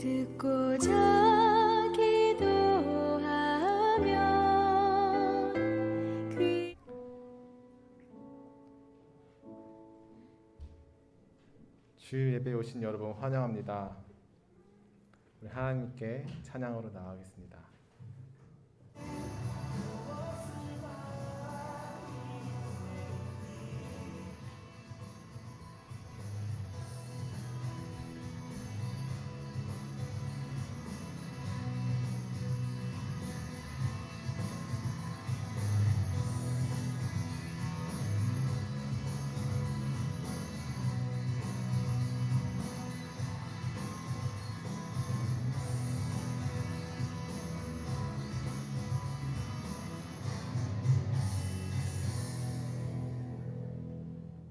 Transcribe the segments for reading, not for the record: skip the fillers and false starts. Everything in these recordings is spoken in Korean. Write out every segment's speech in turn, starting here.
듣고자 기도하며 주일 예배에 오신 여러분 환영합니다. 우리 하나님께 찬양으로 나아가겠습니다.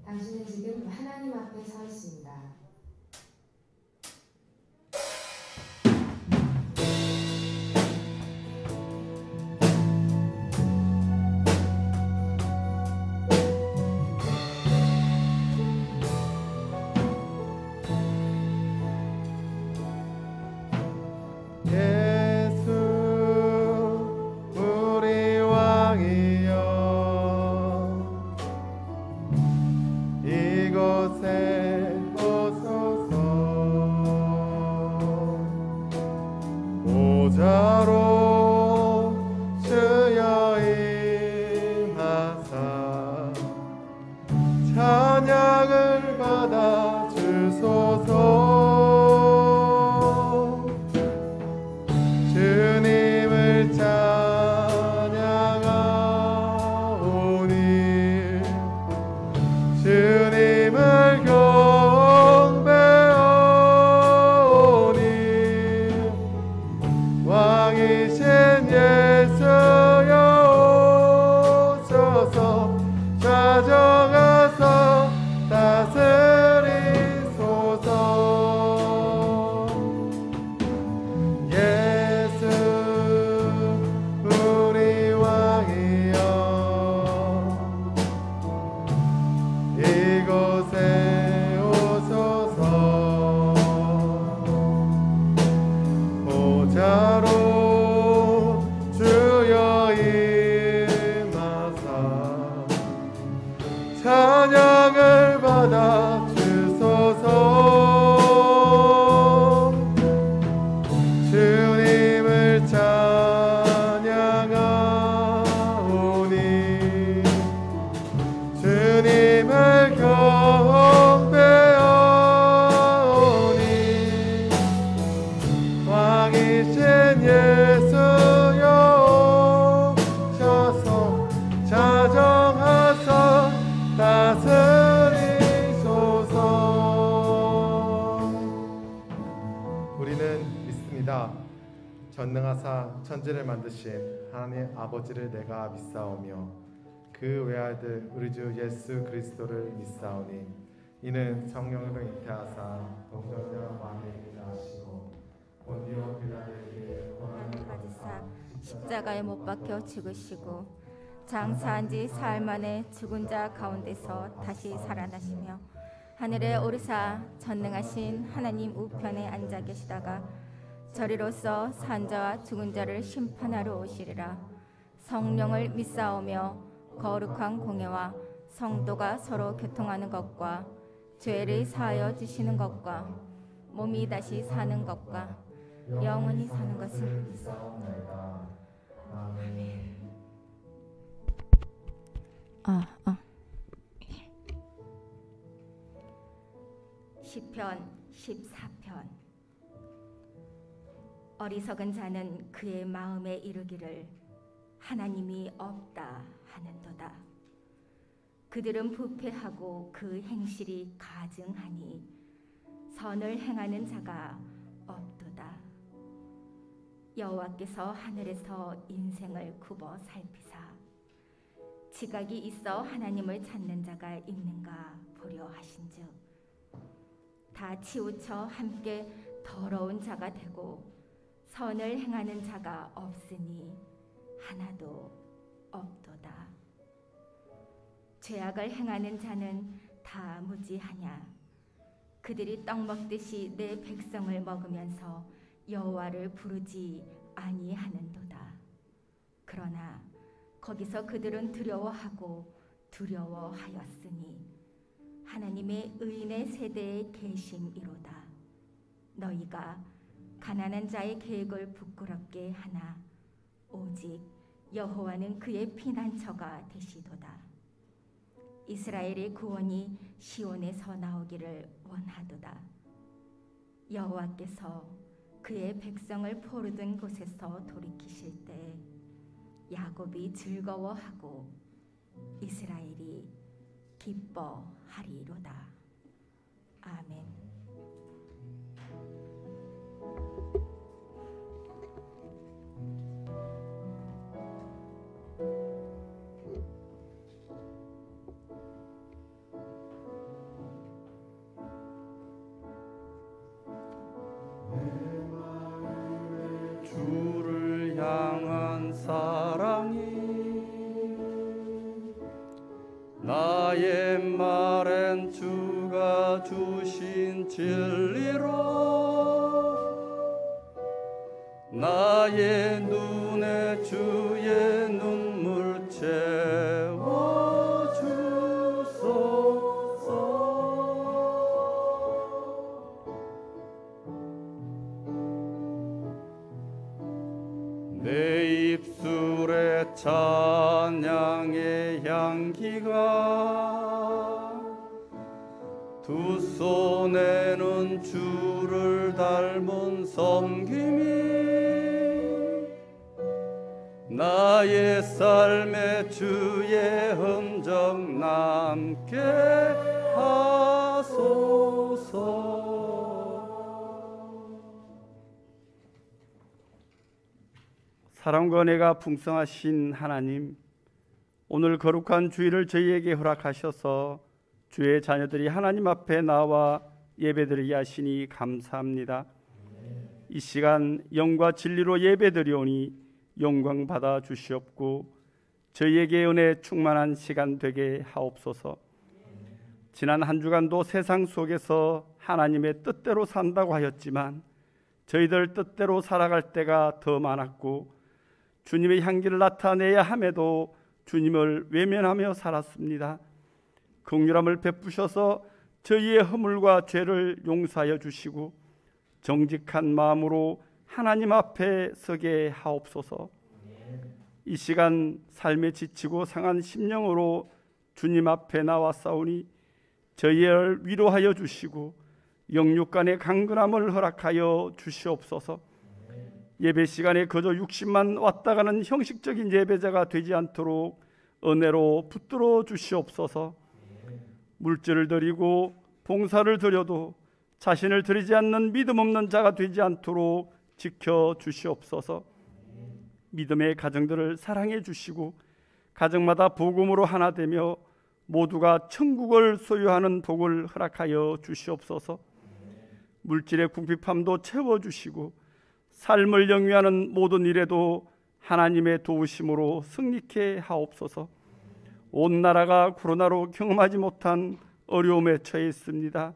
당신은 지금 하나님 앞에 서 있습니다. 보좌로 주여 임하사 찬양을 받아 주소서. 주님을 찬양하오니 주님을 왕이신 예수여 오셔서 좌정하사 다스리소서. 예수 우리 왕이여 이곳에 오소서. 보좌로 주여 임하사 찬양을 받아 주소서. 주님을 찬양하오니 주님을 경배하오니 왕이신 예수여 오셔서 자정하사 다스리소서. 우리는 믿습니다. 전능하사 천지를 만드신 하나님 아버지를 내가 믿사오며 그 외아들 우리 주 예수 그리스도를 믿사오니 이는 성령으로 잉태하사 동정녀 마리아에게 나시고 본디오 빌라도에게 고난을 받으사 십자가에 못 박혀 죽으시고 장사한 지 사흘 만에 죽은 자 가운데서 다시 살아나시며 하늘에 오르사 전능하신 하나님 우편에 앉아 계시다가 저리로서 산 자와 죽은 자를 심판하러 오시리라. 성령을 믿사오며 거룩한 공예와 성도가 서로 교통하는 것과 죄를 사하여 주시는 것과 몸이 다시 사는 것과 영원히 사는 것을 믿사옵나이다. 아멘. 시편 14편. 어리석은 자는 그의 마음에 이르기를 하나님이 없다 하는도다. 그들은 부패하고 그 행실이 가증하니 선을 행하는 자가 없도다. 여호와께서 하늘에서 인생을 굽어 살피사 지각이 있어 하나님을 찾는 자가 있는가 보려 하신즉 다 치우쳐 함께 더러운 자가 되고 선을 행하는 자가 없으니 하나도 없도다. 죄악을 행하는 자는 다 무지하냐. 그들이 떡 먹듯이 내 백성을 먹으면서 여호와를 부르지 아니하는도다. 그러나 거기서 그들은 두려워하였으니 하나님의 의인의 세대에 계심이로다. 너희가 가난한 자의 계획을 부끄럽게 하나 오직 여호와는 그의 피난처가 되시도다. 이스라엘의 구원이 시온에서 나오기를 원하도다. 여호와께서 그의 백성을 포르든 곳에서 돌이키실 때 야곱이 즐거워하고 이스라엘이 기뻐하리로다. 아멘. 주를 향한 사랑이 나의 말엔 주가 주신 진리로 나의 눈에 주의 눈물 채워주소서. 내 입술에 찬양의 향기가 두 손에는 주를 닮은 섬김이 나의 삶에 주의 흔적 남게 하소서. 사랑과 은혜가 풍성하신 하나님, 오늘 거룩한 주일을 저희에게 허락하셔서 주의 자녀들이 하나님 앞에 나와 예배드리게 하시니 감사합니다. 이 시간 영과 진리로 예배드리오니 영광 받아 주시옵고 저희에게 은혜 충만한 시간 되게 하옵소서. 지난 한 주간도 세상 속에서 하나님의 뜻대로 산다고 하였지만 저희들 뜻대로 살아갈 때가 더 많았고 주님의 향기를 나타내야 함에도 주님을 외면하며 살았습니다. 긍휼함을 베푸셔서 저희의 허물과 죄를 용서하여 주시고 정직한 마음으로 하나님 앞에 서게 하옵소서. 이 시간 삶에 지치고 상한 심령으로 주님 앞에 나왔사오니 저희를 위로하여 주시고 영육간의 강건함을 허락하여 주시옵소서. 예배 시간에 그저 육신만 왔다 가는 형식적인 예배자가 되지 않도록 은혜로 붙들어 주시옵소서. 물질을 드리고 봉사를 드려도 자신을 드리지 않는 믿음 없는 자가 되지 않도록 지켜 주시옵소서. 믿음의 가정들을 사랑해 주시고 가정마다 복음으로 하나 되며 모두가 천국을 소유하는 복을 허락하여 주시옵소서. 물질의 궁핍함도 채워주시고 삶을 영위하는 모든 일에도 하나님의 도우심으로 승리케 하옵소서. 온 나라가 코로나로 경험하지 못한 어려움에 처해 있습니다.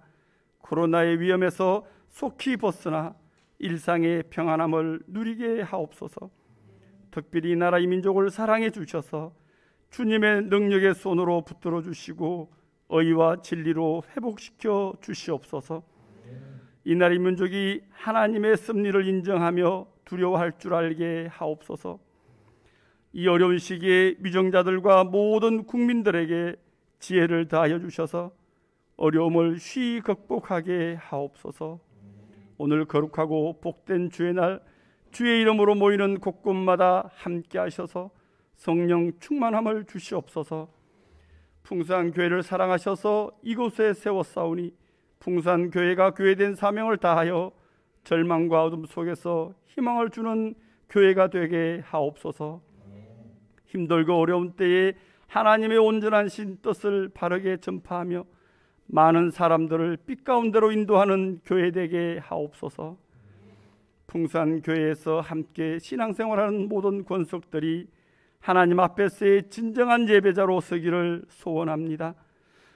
코로나의 위험에서 속히 벗어나 일상의 평안함을 누리게 하옵소서. 특별히 이 나라의 민족을 사랑해 주셔서 주님의 능력의 손으로 붙들어 주시고 의와 진리로 회복시켜 주시옵소서. 이 나라의 민족이 하나님의 섭리를 인정하며 두려워할 줄 알게 하옵소서. 이 어려운 시기에 미정자들과 모든 국민들에게 지혜를 다하여 주셔서 어려움을 쉬이 극복하게 하옵소서. 오늘 거룩하고 복된 주의 날 주의 이름으로 모이는 곳곳마다 함께 하셔서 성령 충만함을 주시옵소서. 풍성한 교회를 사랑하셔서 이곳에 세웠사오니 풍성한 교회가 교회된 사명을 다하여 절망과 어둠 속에서 희망을 주는 교회가 되게 하옵소서. 힘들고 어려운 때에 하나님의 온전한 신 뜻을 바르게 전파하며 많은 사람들을 빛 가운데로 인도하는 교회 되게 하옵소서. 풍성한 교회에서 함께 신앙생활하는 모든 권속들이 하나님 앞에서의 진정한 예배자로 서기를 소원합니다.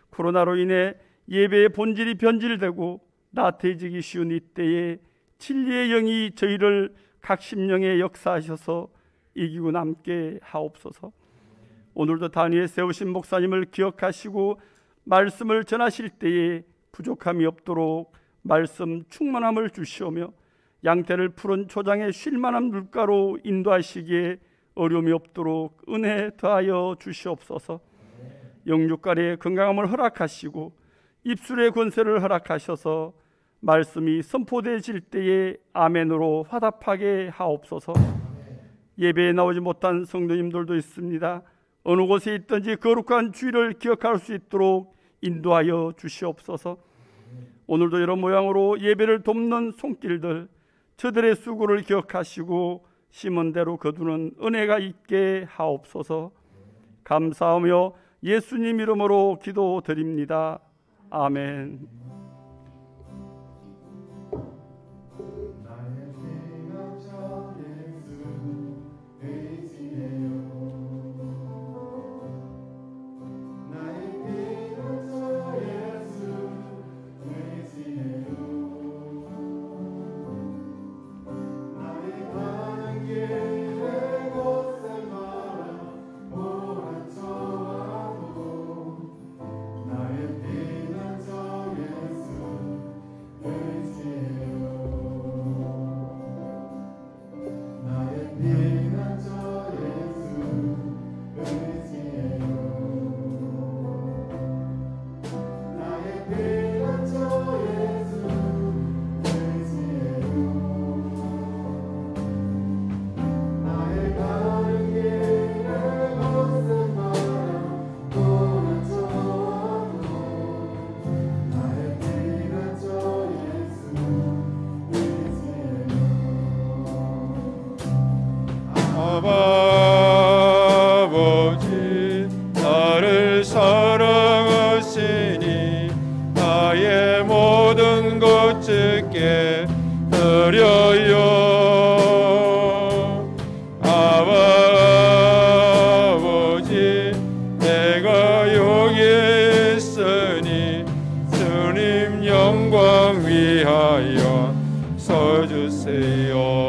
코로나로 인해 예배의 본질이 변질되고 나태해지기 쉬운 이때에 진리의 영이 저희를 각 심령에 역사하셔서 이기고 남게 하옵소서. 오늘도 단위에 세우신 목사님을 기억하시고 말씀을 전하실 때에 부족함이 없도록 말씀 충만함을 주시오며 양태를 푸른 초장에 쉴만한 물가로 인도하시기에 어려움이 없도록 은혜 더하여 주시옵소서. 영육간의 건강함을 허락하시고 입술의 권세를 허락하셔서 말씀이 선포되어질 때에 아멘으로 화답하게 하옵소서. 예배에 나오지 못한 성도님들도 있습니다. 어느 곳에 있든지 거룩한 주일을 기억할 수 있도록 인도하여 주시옵소서. 오늘도 이런 모양으로 예배를 돕는 손길들, 저들의 수고를 기억하시고 심은 대로 거두는 은혜가 있게 하옵소서. 감사하며 예수님 이름으로 기도드립니다. 아멘. 아버지 나를 사랑하시니 나의 모든 것 주께 드려요. 아버지 내가 여기 있으니 주님 영광 위하여 서주세요.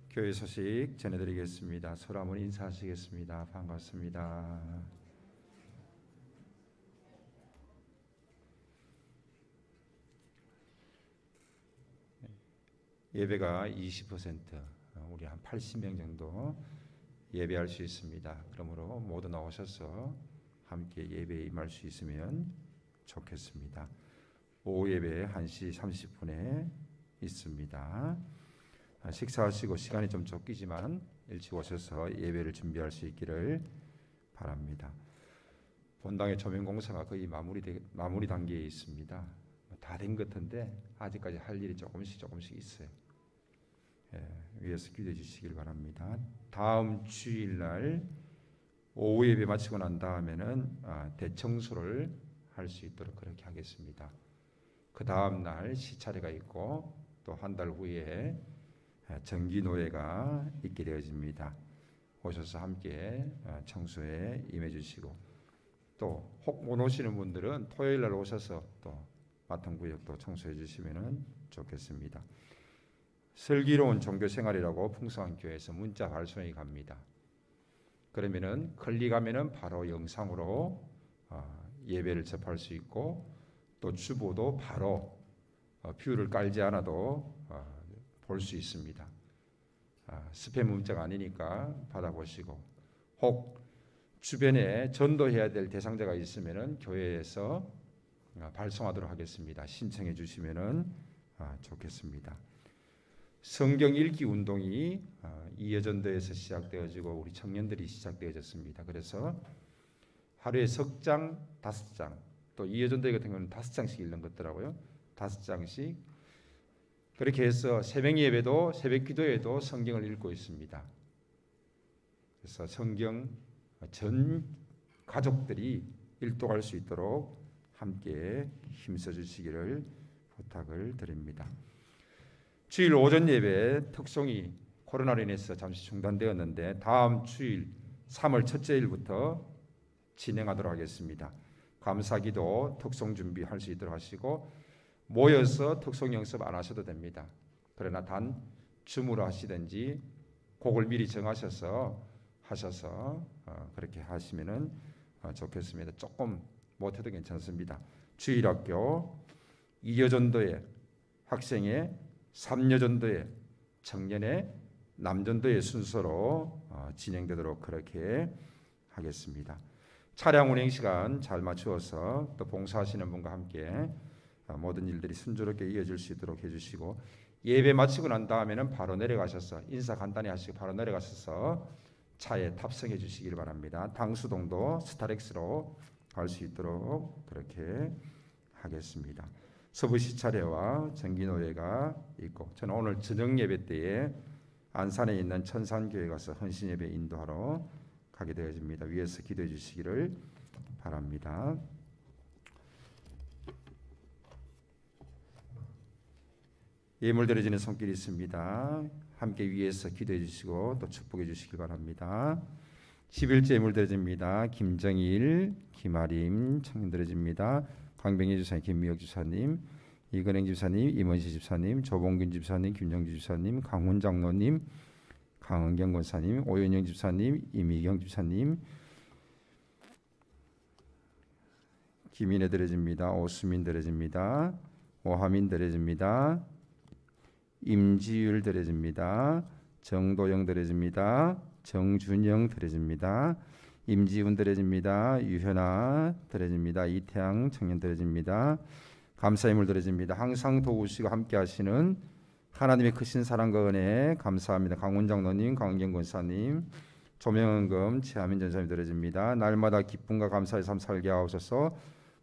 교회 소식 전해드리겠습니다. 서로 한번 인사하시겠습니다. 반갑습니다. 예배가 20%, 우리 한 80명 정도 예배할 수 있습니다. 그러므로 모두 나오셔서 함께 예배에 임할 수 있으면 좋겠습니다. 오후 예배 1시 30분에 있습니다. 식사하시고 시간이 좀 쫓기지만 일찍 오셔서 예배를 준비할 수 있기를 바랍니다. 본당의 조명 공사가 거의 마무리 단계에 있습니다. 다 된 것 같은데 아직까지 할 일이 조금씩 있어요. 위에서 기도해 주시길 바랍니다. 다음 주일날 오후 예배 마치고 난 다음에는 대청소를 할 수 있도록 그렇게 하겠습니다. 그 다음 날 시차례가 있고 또 한 달 후에 정기노예가 있게 되어집니다. 오셔서 함께 청소에 임해 주시고 또 혹 못 오시는 분들은 토요일 날 오셔서 또 맡은 구역도 청소해 주시면 좋겠습니다. 슬기로운 종교생활이라고 풍성한 교회에서 문자 발송이 갑니다. 그러면은 클릭하면은 바로 영상으로 예배를 접할 수 있고 또 주보도 바로 뷰를 깔지 않아도 볼 수 있습니다. 스팸 문자가 아니니까 받아보시고 혹 주변에 전도해야 될 대상자가 있으면은 교회에서 발송하도록 하겠습니다. 신청해 주시면은 좋겠습니다. 성경 읽기 운동이 이여전도에서 시작되어지고 우리 청년들이 시작되어졌습니다. 그래서 하루에 석 장, 5장, 또 이여전도 같은 경우는 5장씩 읽는 것더라고요. 5장씩 그렇게 해서 새벽 예배도 새벽 기도에도 성경을 읽고 있습니다. 그래서 성경 전 가족들이 일독할 수 있도록 함께 힘써 주시기를 부탁을 드립니다. 주일 오전 예배 특송이 코로나로 인해서 잠시 중단되었는데 다음 주일 3월 첫째 일부터 진행하도록 하겠습니다. 감사기도 특송 준비할 수 있도록 하시고 모여서 특송 연습 안 하셔도 됩니다. 그러나 단 줌으로 하시든지 곡을 미리 정하셔서 그렇게 하시면은 좋겠습니다. 조금 못해도 괜찮습니다. 주일학교 2여전도회 학생회 3여전도회 청년회 남전도회 순서로 진행되도록 그렇게 하겠습니다. 차량 운행 시간 잘 맞추어서 또 봉사하시는 분과 함께 모든 일들이 순조롭게 이어질 수 있도록 해주시고 예배 마치고 난 다음에는 바로 내려가셔서 인사 간단히 하시고 바로 내려가셔서 차에 탑승해 주시길 바랍니다. 당수동도 스타렉스로 갈 수 있도록 그렇게 하겠습니다. 서부 시차례와 정기노래가 있고 저는 오늘 저녁 예배 때에 안산에 있는 천산교회 가서 헌신 예배 인도하러 가게 되어집니다. 위에서 기도해 주시기를 바랍니다. 예물 드려지는 손길이 있습니다. 함께 위에서 기도해 주시고 또 축복해 주시기 바랍니다. 11째 예물 드려집니다. 김정일, 김아림 청년 드려집니다. 강병희 집사님, 김미혁 집사님, 이건행 집사님, 임원시 집사님, 조봉균 집사님, 김정주 집사님, 강훈 장로님, 강은경 권사님, 오연영 집사님, 이미경 집사님, 김인혜 드려집니다. 오수민 드려집니다. 오하민 드려집니다. 임지율 드려집니다. 정도영 드려집니다. 정준영 드려집니다. 임지훈 드려집니다. 유현아 드려집니다. 이태양 청년 드려집니다. 감사의물 드려집니다. 항상 도우시고 함께 하시는 하나님의 크신 사랑과 은혜 감사합니다. 강훈 장로님, 강은경 권사님, 조명은금, 최하민 전사님 드려집니다. 날마다 기쁨과 감사의 삶 살게 하옵소서.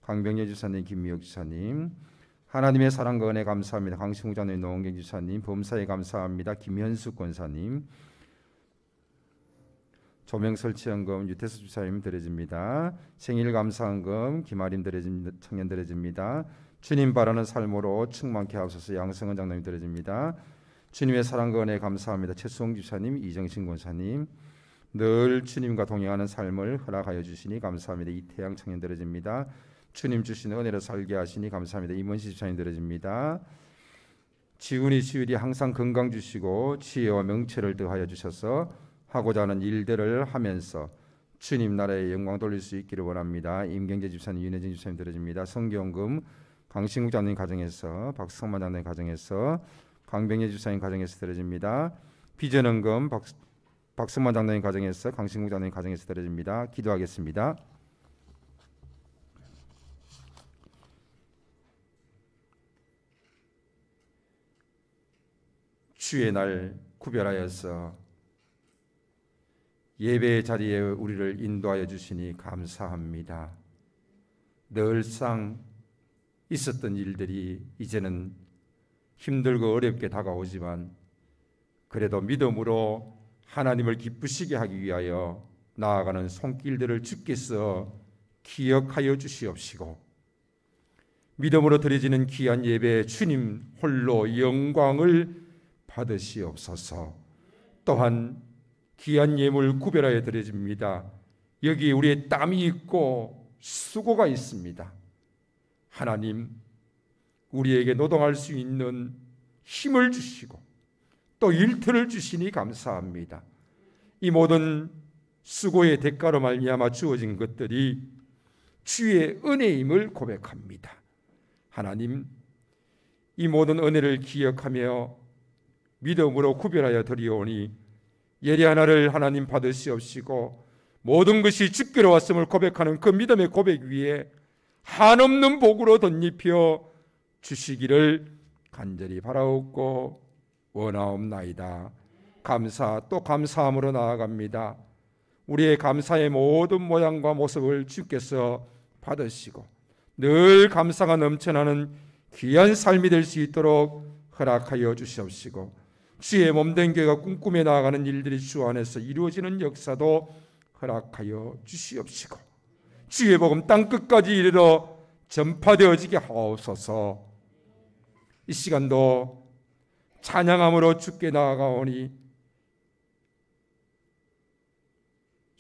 강병재 주사님, 김미혁 주사님, 하나님의 사랑과 은혜 감사합니다. 강신구 장로님, 노원경 주사님, 범사에 감사합니다. 김현숙 권사님, 조명설치연금, 유태수 주사님 드려집니다. 생일 감사헌금, 김아림 드려집니다. 청년 드려집니다. 주님 바라는 삶으로 충만케 하옵소서. 양성은 장로님 드려집니다. 주님의 사랑과 은혜 감사합니다. 최수홍 주사님, 이정신 권사님, 늘 주님과 동행하는 삶을 허락하여 주시니 감사합니다. 이태양 청년 드려집니다. 주님 주신 은혜로 살게 하시니 감사합니다. 임원시 집사님 드려집니다. 지훈이 지율이 항상 건강 주시고 지혜와 명철을 더하여 주셔서 하고자 하는 일들을 하면서 주님 나라의 영광 돌릴 수 있기를 원합니다. 임경재 집사님, 윤혜진 집사님 드려집니다. 성경금, 강신국 장로님 가정에서, 박성만 장로님 가정에서, 강병재 집사님 가정에서 드려집니다. 비전헌금, 박성만 장로님 가정에서, 강신국 장로님 가정에서 드려집니다. 기도하겠습니다. 주의 날 구별하여서 예배의 자리에 우리를 인도하여 주시니 감사합니다. 늘상 있었던 일들이 이제는 힘들고 어렵게 다가오지만 그래도 믿음으로 하나님을 기쁘시게 하기 위하여 나아가는 손길들을 주께서 기억하여 주시옵시고 믿음으로 드려지는 귀한 예배에 주님 홀로 영광을 받으시옵소서. 또한 귀한 예물 구별하여 드려집니다. 여기 우리의 땀이 있고 수고가 있습니다. 하나님, 우리에게 노동할 수 있는 힘을 주시고 또 일터를 주시니 감사합니다. 이 모든 수고의 대가로 말미암아 주어진 것들이 주의 은혜임을 고백합니다. 하나님, 이 모든 은혜를 기억하며 믿음으로 구별하여 드리오니 예리 하나를 하나님 받으시옵시고 모든 것이 주께로 왔음을 고백하는 그 믿음의 고백 위에 한없는 복으로 덧입혀 주시기를 간절히 바라옵고 원하옵나이다. 감사 또 감사함으로 나아갑니다. 우리의 감사의 모든 모양과 모습을 주께서 받으시고 늘 감사가 넘쳐나는 귀한 삶이 될 수 있도록 허락하여 주시옵시고 주의 몸된 교회가 꿈꾸며 나아가는 일들이 주 안에서 이루어지는 역사도 허락하여 주시옵시고 주의 복음 땅끝까지 이르러 전파되어지게 하옵소서. 이 시간도 찬양함으로 주께 나아가오니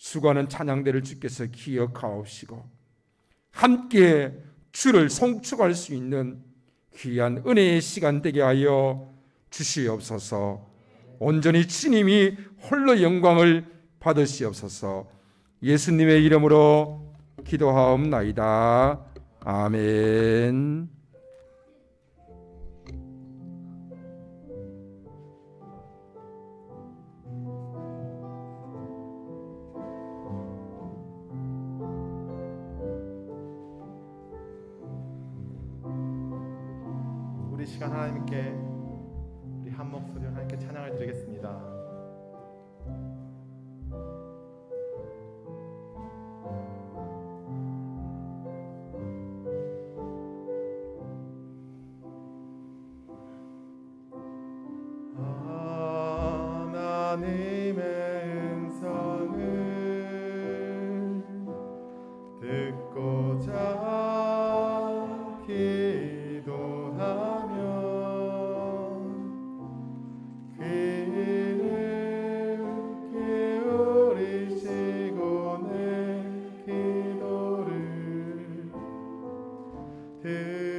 수고하는 찬양대를 주께서 기억하옵시고 함께 주를 송축할 수 있는 귀한 은혜의 시간 되게 하여 주시옵소서. 온전히 주님이 홀로 영광을 받으시옵소서. 예수님의 이름으로 기도하옵나이다. 아멘. 우리 시간 하나님께 우리 한 목소리로 하나님께 찬양을 드리겠습니다. 하나님의 음성을 듣고자 기도하며 귀를 기울이시고 내 기도를 들어주신다네.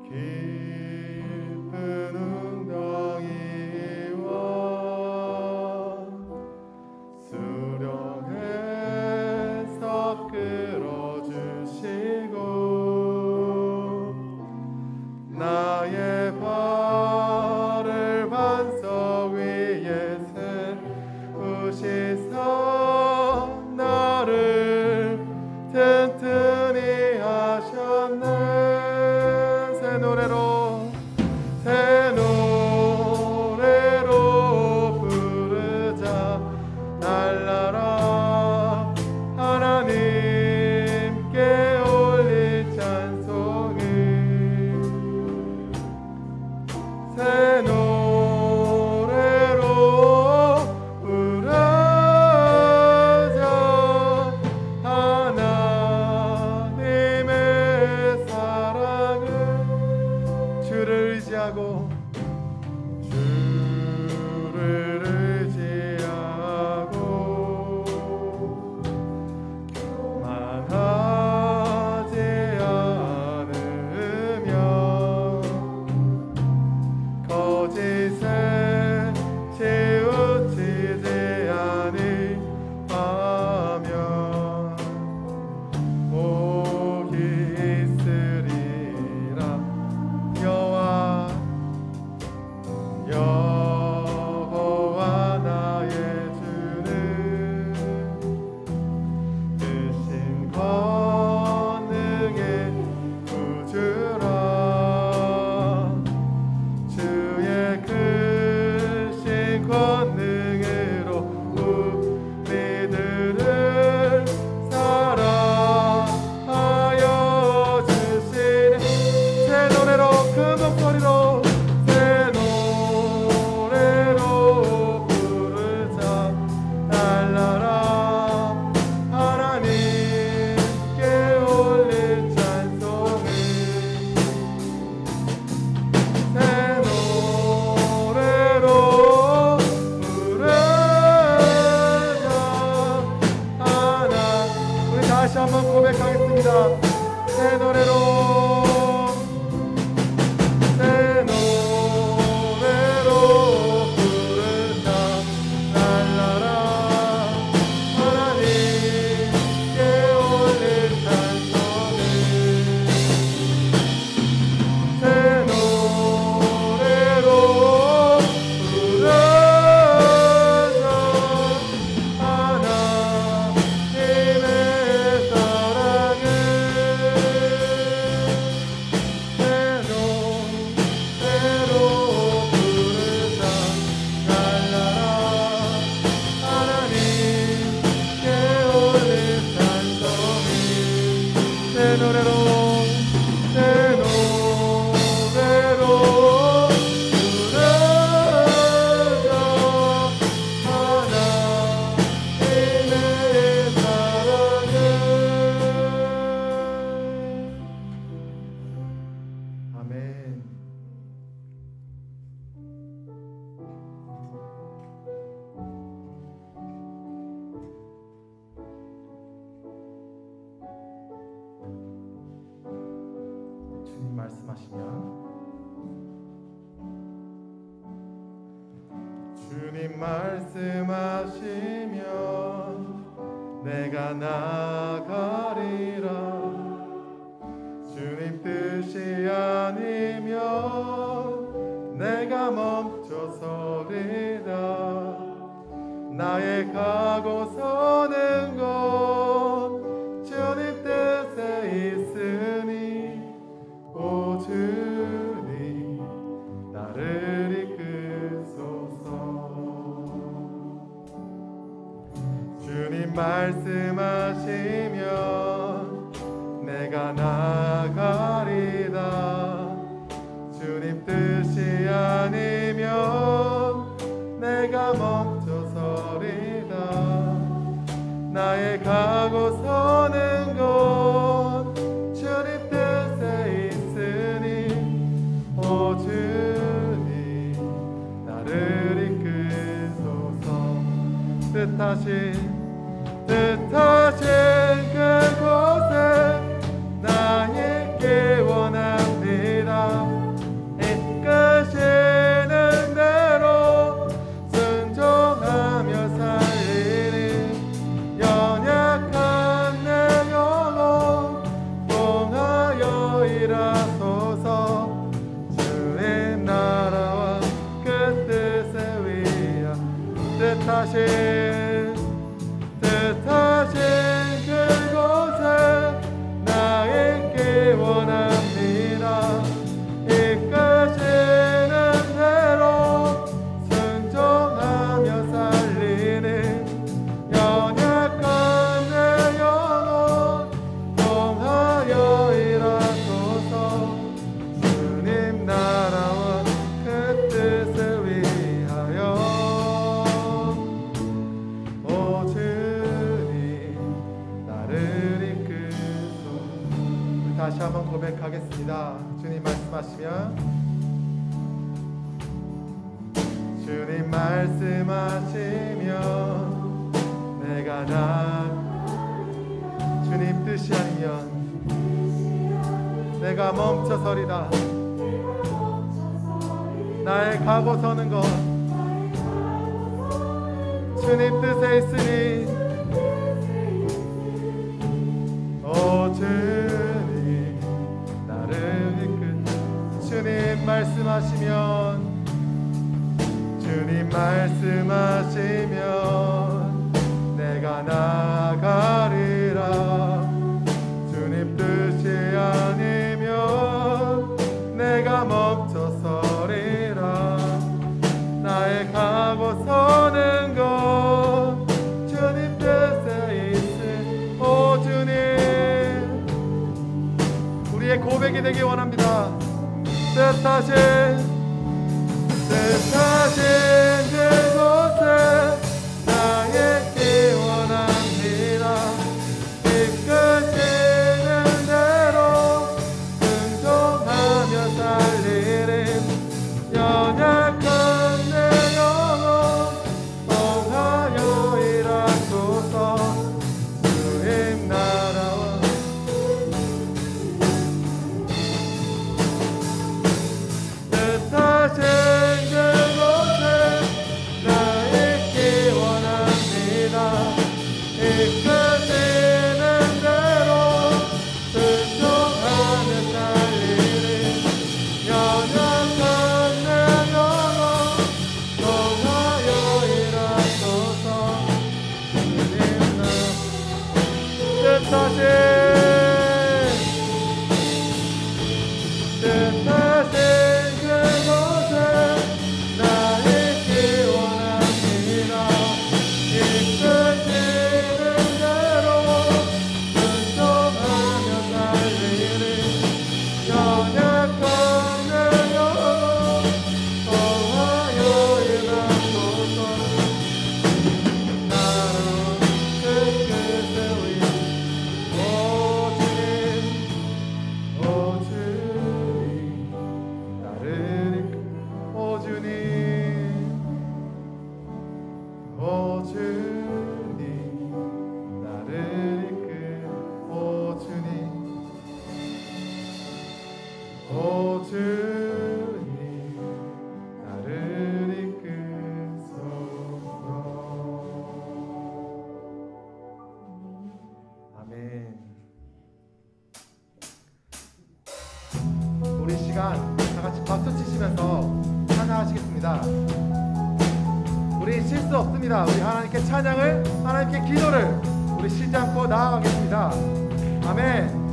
깊은 웅덩이와 주님 말씀하시면 내가 나가리라. 주님 뜻이 아니면 내가 멈춰서리라. 나의 가고 서는 것 주님 뜻에 있으니 오 주님 나를 이끄소서. 주님 말씀하시면 내가 나가리다. 주님 뜻이 아니면 내가 멈춰서리다. 나의 가고 서는 곳 주님 뜻에 있으니 오 주님 나를 이끄소서. 뜻하신 그곳에 나에게 원합니다. 이끄시는 대로 순종하며 살리니 연약한 내 영혼 통하여 일하소서. 주님 나라와 그 뜻에 위하여 뜻하신 그곳에 나에게 원합니다. 이끄시는 대로 순종하며 살리는 연약한 내 영혼 통하여 일하소서. 주님 나라와 그 뜻을 위하여 오 주님 나를 이끄소서. 다시 한번 고백하겠습니다. 주님 말씀하시면 주님 말씀하시면 내가 주님 뜻이 아니면 내가 멈춰서리다. 나의 가고 서는 것 주님 뜻에 있으니 오 주님 나를 이끌. 주님 말씀하시면 내가 나가리라. 주님 뜻이 아니면 내가 멈춰서리라. 나의 가고 서는 것 주님 뜻에 있으니 오 주님 우리의 고백이 되기 원합니다. 뜻하신 그곳에 나에게 원합니다. 이끄시는 대로 순종하며 살리는 연약한 내 영혼 통하여 일하소서. 주님 나라와 뜻하신 그곳에 외치시면서 찬양하시겠습니다. 우리 실수 없습니다. 우리 하나님께 찬양을, 하나님께 기도를 우리 쉬지 않고 나아가겠습니다. 아멘.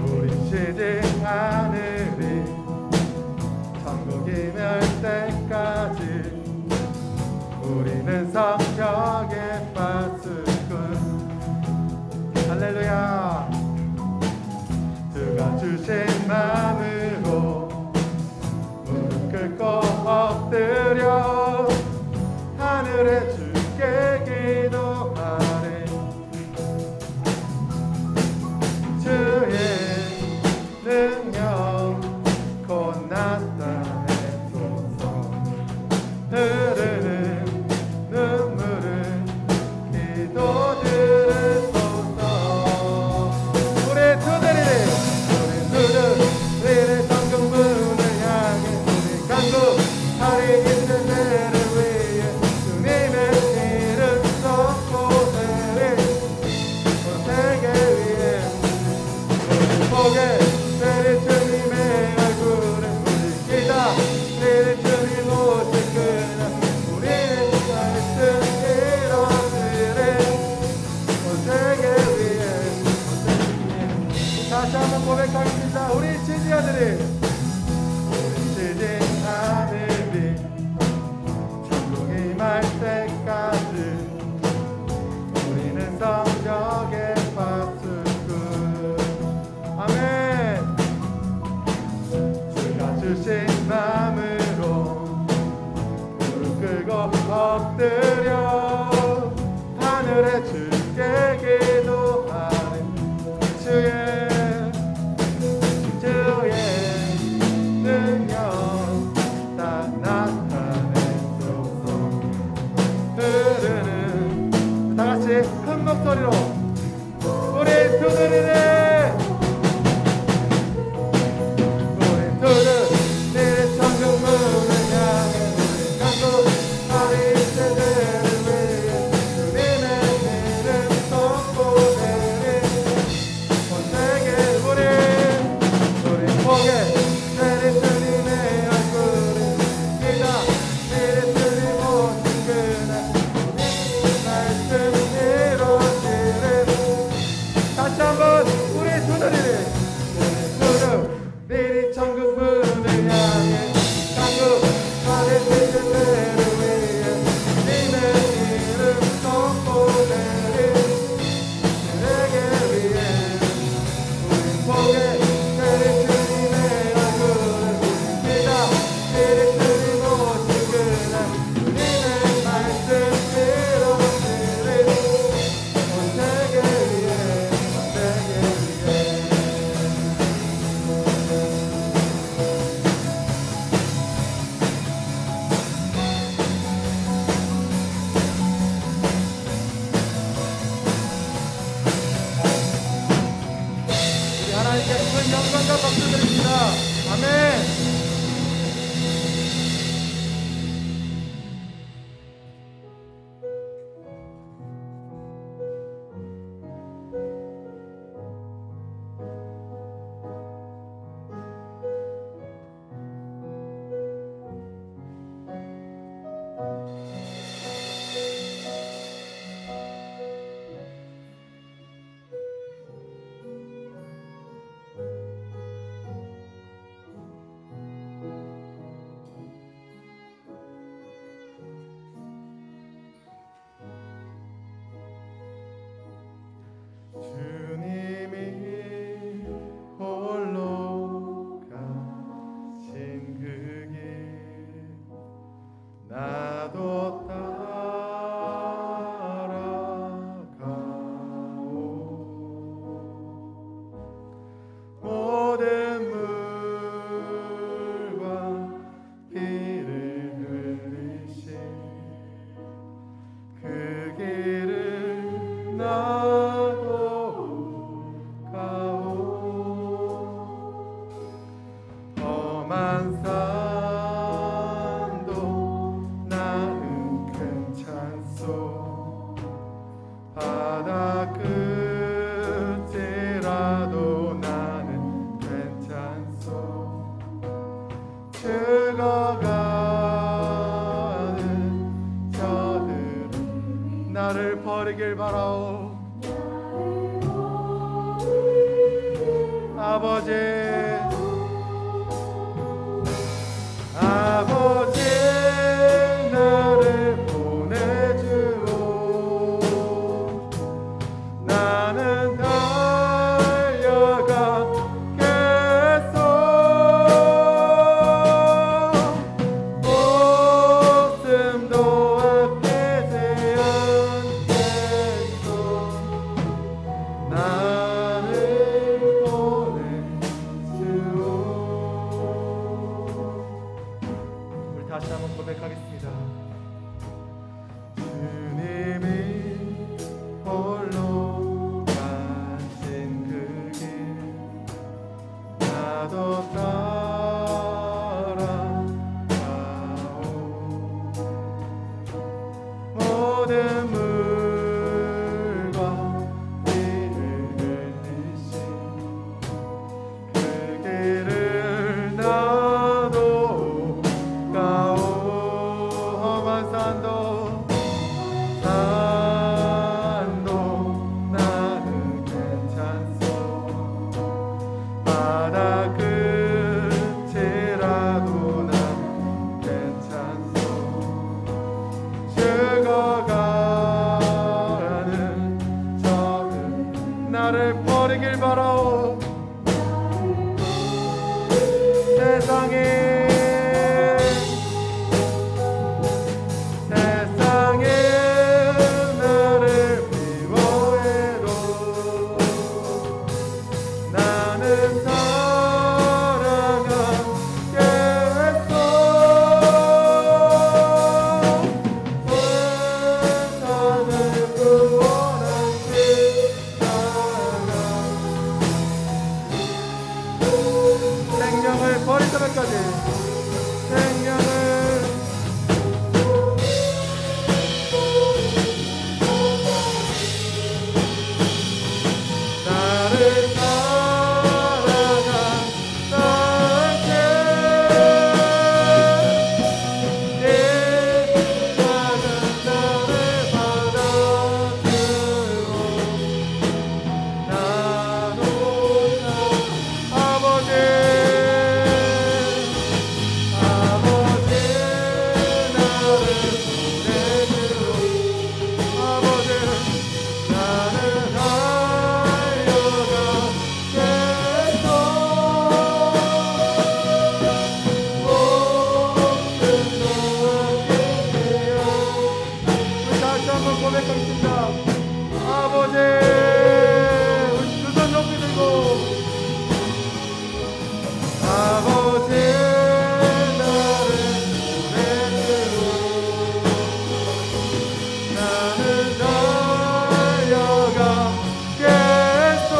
우리 쉬지 않으리 천국이 멸 때까지 우리는 성령의 파수꾼. 할렐루야. 주가 주신 마음으로 무릎 꿇고 엎드려 하늘에 주께 기도하리. 주의 능력 곧 나타내소서. 흐르는 눈물을 기도 들으소서. 우리 두 다리를, 우리 두 다리를 성경문을 향해 우리 간구하리. 있는 데를 위해 주님의 이름 선포되리. 온 세계 위에 우리 보게 되리 주님의 얼굴을. 우리 기다리리 주님 오실 그날 우리는 말씀 이뤄지리. 온 세계 위에 다시 한번 고백하겠습니다. 우리 지지아들이, 우리 지지아들이 천국이 말 때까지 우리는 성령의 파수꾼. 아멘. 주가 주신 마음으로 무릎 꿇고 엎드려 하늘에 주께 기도하는 주의 능력 다 나타내소서. 흐르는 다같이 큰 목소리로 우리 두 다리를, 우리 두 다리를 천국문을 향해 우리 간구하리. 세대를 위해 주님의 이름 선포되리. 온 세계 우리 보게 내리 주님의 얼굴을. 기다리리 주님 오신 그날 우리 말씀 이루시리. 버리길 바라오. 아버지, 아버지 나를 보내주오. 나는 달려가겠소. 목숨도 아끼지 않겠소. 나를 보내주오. 우리 다시 한번 고백하겠습니다. 주님이 홀로 가신 그 길 나도 따라가오. 모든 물과 피를 흘리신 그 길을 나도 가오. 험한 산도 나는 괜찮소. 바다 끝이라도 난 괜찮소. 죽어가는 저는 나를 버리길 바라오. 세상에 나를 미워해도 나는 사랑하겠소. 세상을 구원하신 생명을 버릴 때까지 생명을 나를 사랑한다게 이 나는 나를 받아주오. 나도 아버지, 아버지 나를 보내주오. 아버지 나는 달려가겠소. 목숨도 아끼지요. 우리 다시 한번 고백하겠습니다. 아버지, 우리 두 손 높이 들고 아버지 나를 보내주오. 나는 달려가겠소.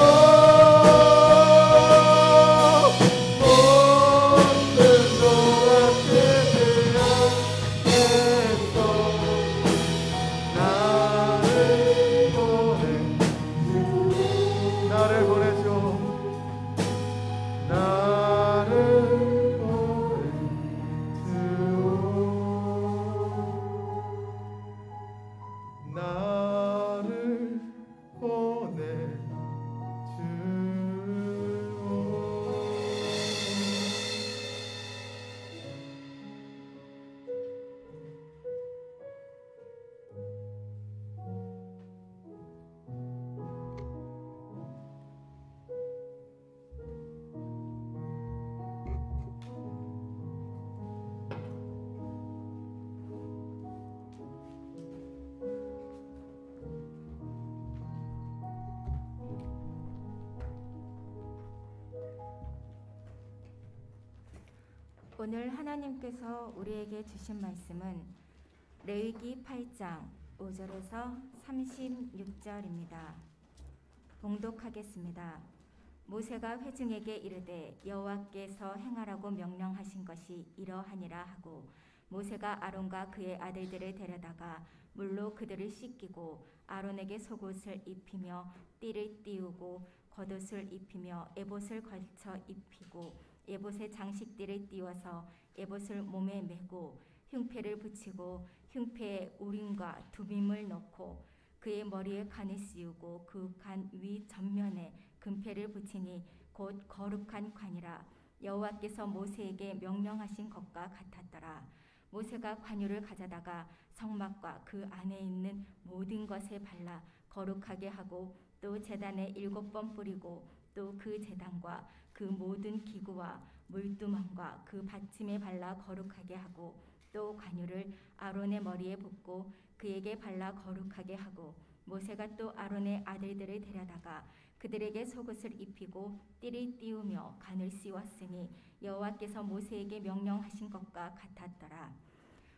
목숨도 아끼지 않겠소. 나를 보내줘. 나를 보내주오. 나를 보내주오. 오늘 하나님께서 우리에게 주신 말씀은 레위기 8장 5절에서 36절입니다. 봉독하겠습니다. 모세가 회중에게 이르되 여호와께서 행하라고 명령하신 것이 이러하니라 하고 모세가 아론과 그의 아들들을 데려다가 물로 그들을 씻기고 아론에게 속옷을 입히며 띠를 띄우고 겉옷을 입히며 에봇을 걸쳐 입히고 에봇에 장식띠를 띄워서 에봇을 몸에 메고 흉패를 붙이고 흉패에 우림과 두빔을 넣고 그의 머리에 간을 씌우고 그 간 위 전면에 금패를 붙이니 곧 거룩한 관이라. 여호와께서 모세에게 명령하신 것과 같았더라. 모세가 관유를 가져다가 성막과 그 안에 있는 모든 것에 발라 거룩하게 하고 또 제단에 7번 뿌리고 또 그 제단과 그 모든 기구와 물두멍과 그 받침에 발라 거룩하게 하고 또 관유를 아론의 머리에 붓고 그에게 발라 거룩하게 하고 모세가 또 아론의 아들들을 데려다가 그들에게 속옷을 입히고 띠를 띄우며 간을 씌웠으니 여호와께서 모세에게 명령하신 것과 같았더라.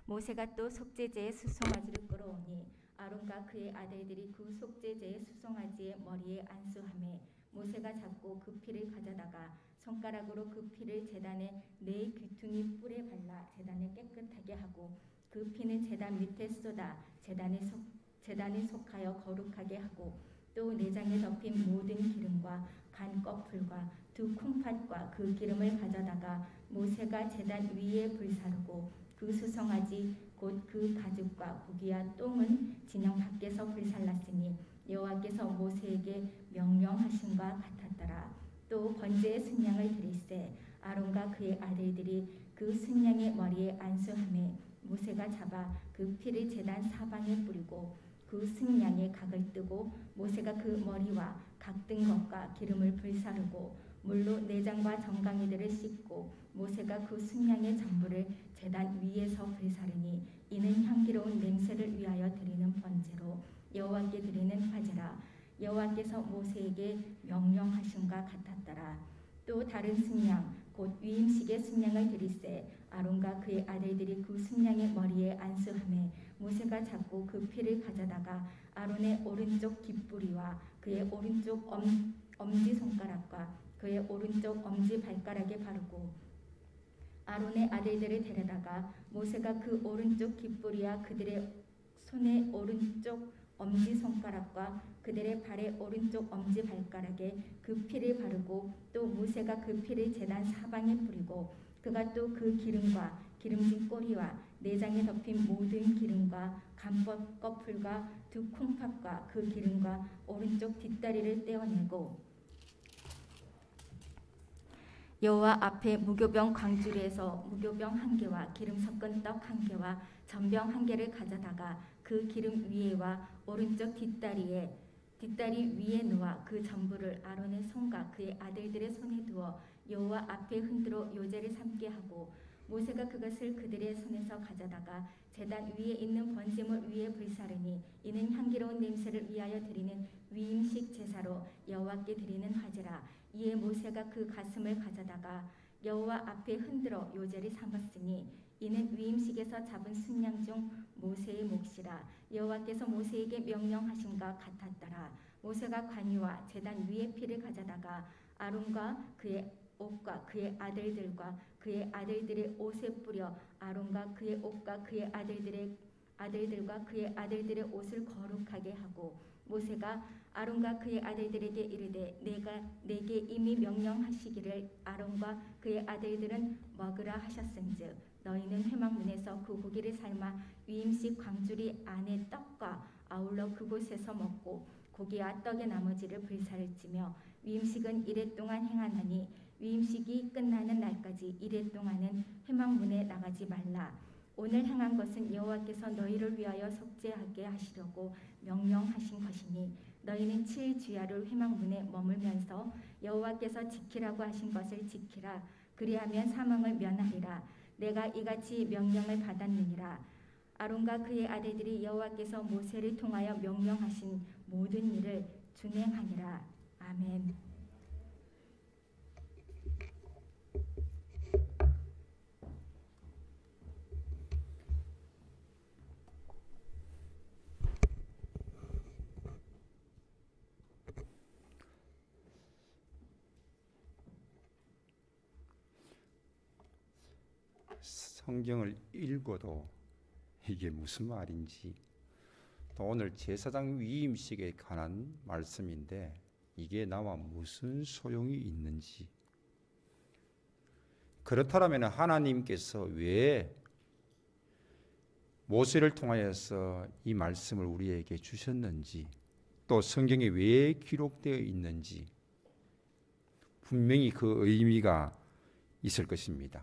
모세가 또 속죄제의 수송아지를 끌어오니 아론과 그의 아들들이 그 속죄제의 수송아지의 머리에 안수하매 모세가 잡고 그 피를 가져다가 손가락으로 그 피를 제단의 4 귀퉁이 뿔에 발라 제단을 깨끗하게 하고 그 피는 제단 밑에 쏟아 제단에 속하여 거룩하게 하고 또 내장에 덮인 모든 기름과 간 껍풀과 2 콩팥과 그 기름을 가져다가 모세가 제단 위에 불사르고 그 수송아지 곧 그 가죽과 고기와 똥은 진영 밖에서 불살랐으니 여호와께서 모세에게 명령하신과 같았더라. 또 번제의 순양을 드릴세 아론과 그의 아들들이 그 순양의 머리에 안수하매 모세가 잡아 그 피를 제단 사방에 뿌리고 그 순양의 각을 뜨고 모세가 그 머리와 각 뜬 것과 기름을 불사르고 물로 내장과 정강이들을 씻고 모세가 그 순양의 전부를 제단 위에서 불사르니 이는 향기로운 냄새를 위하여 드리는 번제로 여호와께 드리는 화제라. 여호와께서 모세에게 명령하심과 같았더라. 또 다른 순양 곧 위임식의 순양을 드릴세 아론과 그의 아들들이 그 순양의 머리에 안수하매 모세가 잡고 그 피를 가져다가 아론의 오른쪽 깃뿌리와 그의 오른쪽 엄지손가락과 그의 오른쪽 엄지발가락에 바르고 아론의 아들들을 데려다가 모세가 그 오른쪽 깃뿌리와 그들의 손의 오른쪽 엄지손가락과 그들의 발의 오른쪽 엄지발가락에 그 피를 바르고 또 모세가 그 피를 제단 사방에 뿌리고 그가 또 그 기름과 기름진 꼬리와 내장에 덮인 모든 기름과 간법 껍풀과 2 콩팥과 그 기름과 오른쪽 뒷다리를 떼어내고 여호와 앞에 무교병 광주리에서 무교병 1개와 기름 섞은 떡 1개와 전병 1개를 가져다가 그 기름 위에와 오른쪽 뒷다리 위에 놓아 그 전부를 아론의 손과 그의 아들들의 손에 두어 여호와 앞에 흔들어 요제를 삼게 하고 모세가 그것을 그들의 손에서 가져다가 제단 위에 있는 번제물 위에 불사르니 이는 향기로운 냄새를 위하여 드리는 위임식 제사로 여호와께 드리는 화제라. 이에 모세가 그 가슴을 가져다가 여호와 앞에 흔들어 요제를 삼았으니 이는 위임식에서 잡은 순양 중 모세의 몫이라. 여호와께서 모세에게 명령하심과 같았더라. 모세가 관유와 제단 위에 피를 가져다가 아론과 그의 옷과 그의 아들들과 그의 아들들의 옷에 뿌려 아론과 그의 옷과 그의 아들들과 그의 아들들의 옷을 거룩하게 하고 모세가 아론과 그의 아들들에게 이르되 내게 이미 명령하시기를 아론과 그의 아들들은 먹으라 하셨은즉 너희는 회막문에서 그 고기를 삶아 위임식 광주리 안에 떡과 아울러 그곳에서 먹고 고기와 떡의 나머지를 불살지며 위임식은 이레 동안 행하나니 위임식이 끝나는 날까지 이레 동안은 회막문에 나가지 말라. 오늘 행한 것은 여호와께서 너희를 위하여 속죄하게 하시려고 명령하신 것이니 너희는 7주야를 회막문에 머물면서 여호와께서 지키라고 하신 것을 지키라. 그리하면 사망을 면하리라. 내가 이같이 명령을 받았느니라. 아론과 그의 아들들이 여호와께서 모세를 통하여 명령하신 모든 일을 준행하니라. 아멘. 성경을 읽어도 이게 무슨 말인지, 또 오늘 제사장 위임식에 관한 말씀인데 이게 나와 무슨 소용이 있는지, 그렇다면 하나님께서 왜 모세를 통하여서 이 말씀을 우리에게 주셨는지, 또 성경에 왜 기록되어 있는지 분명히 그 의미가 있을 것입니다.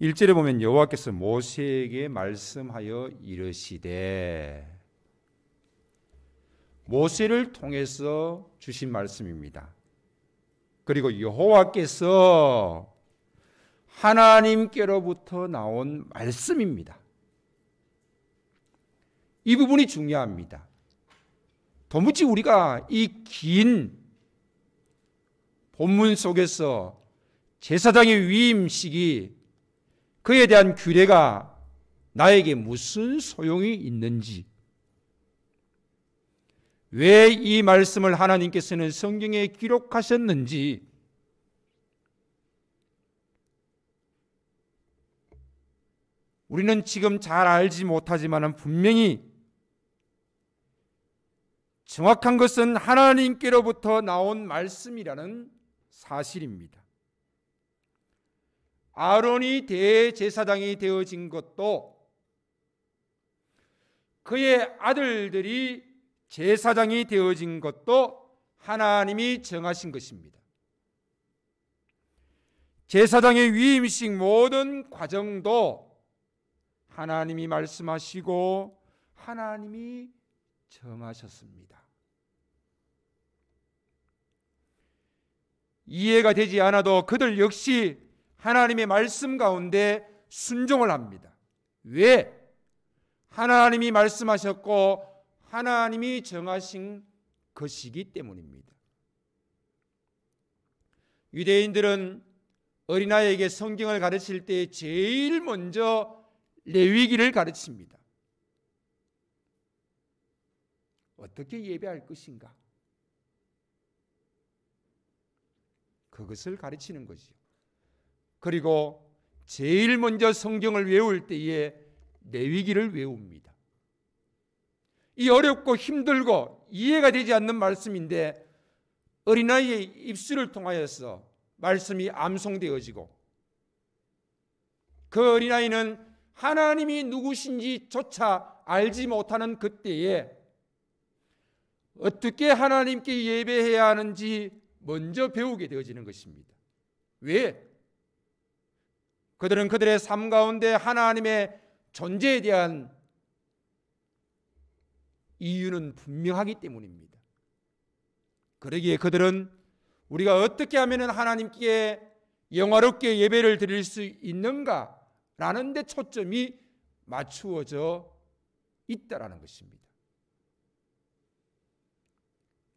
1절에 보면 여호와께서 모세에게 말씀하여 이르시되, 모세를 통해서 주신 말씀입니다. 그리고 여호와께서 하나님께로부터 나온 말씀입니다. 이 부분이 중요합니다. 도무지 우리가 이 긴 본문 속에서 제사장의 위임식이, 그에 대한 규례가 나에게 무슨 소용이 있는지, 왜 이 말씀을 하나님께서는 성경에 기록하셨는지 우리는 지금 잘 알지 못하지만 분명히 정확한 것은 하나님께로부터 나온 말씀이라는 사실입니다. 아론이 대제사장이 되어진 것도, 그의 아들들이 제사장이 되어진 것도 하나님이 정하신 것입니다. 제사장의 위임식 모든 과정도 하나님이 말씀하시고 하나님이 정하셨습니다. 이해가 되지 않아도 그들 역시 하나님의 말씀 가운데 순종을 합니다. 왜? 하나님이 말씀하셨고 하나님이 정하신 것이기 때문입니다. 유대인들은 어린아이에게 성경을 가르칠 때 제일 먼저 레위기를 가르칩니다. 어떻게 예배할 것인가? 그것을 가르치는 것이요. 그리고 제일 먼저 성경을 외울 때에 레위기를 외웁니다. 이 어렵고 힘들고 이해가 되지 않는 말씀인데 어린아이의 입술을 통하여서 말씀이 암송되어지고, 그 어린아이는 하나님이 누구신지조차 알지 못하는 그때에 어떻게 하나님께 예배해야 하는지 먼저 배우게 되어지는 것입니다. 왜? 그들은 그들의 삶 가운데 하나님의 존재에 대한 이유는 분명하기 때문입니다. 그러기에 그들은 우리가 어떻게 하면 하나님께 영화롭게 예배를 드릴 수 있는가라는 데 초점이 맞추어져 있다라는 것입니다.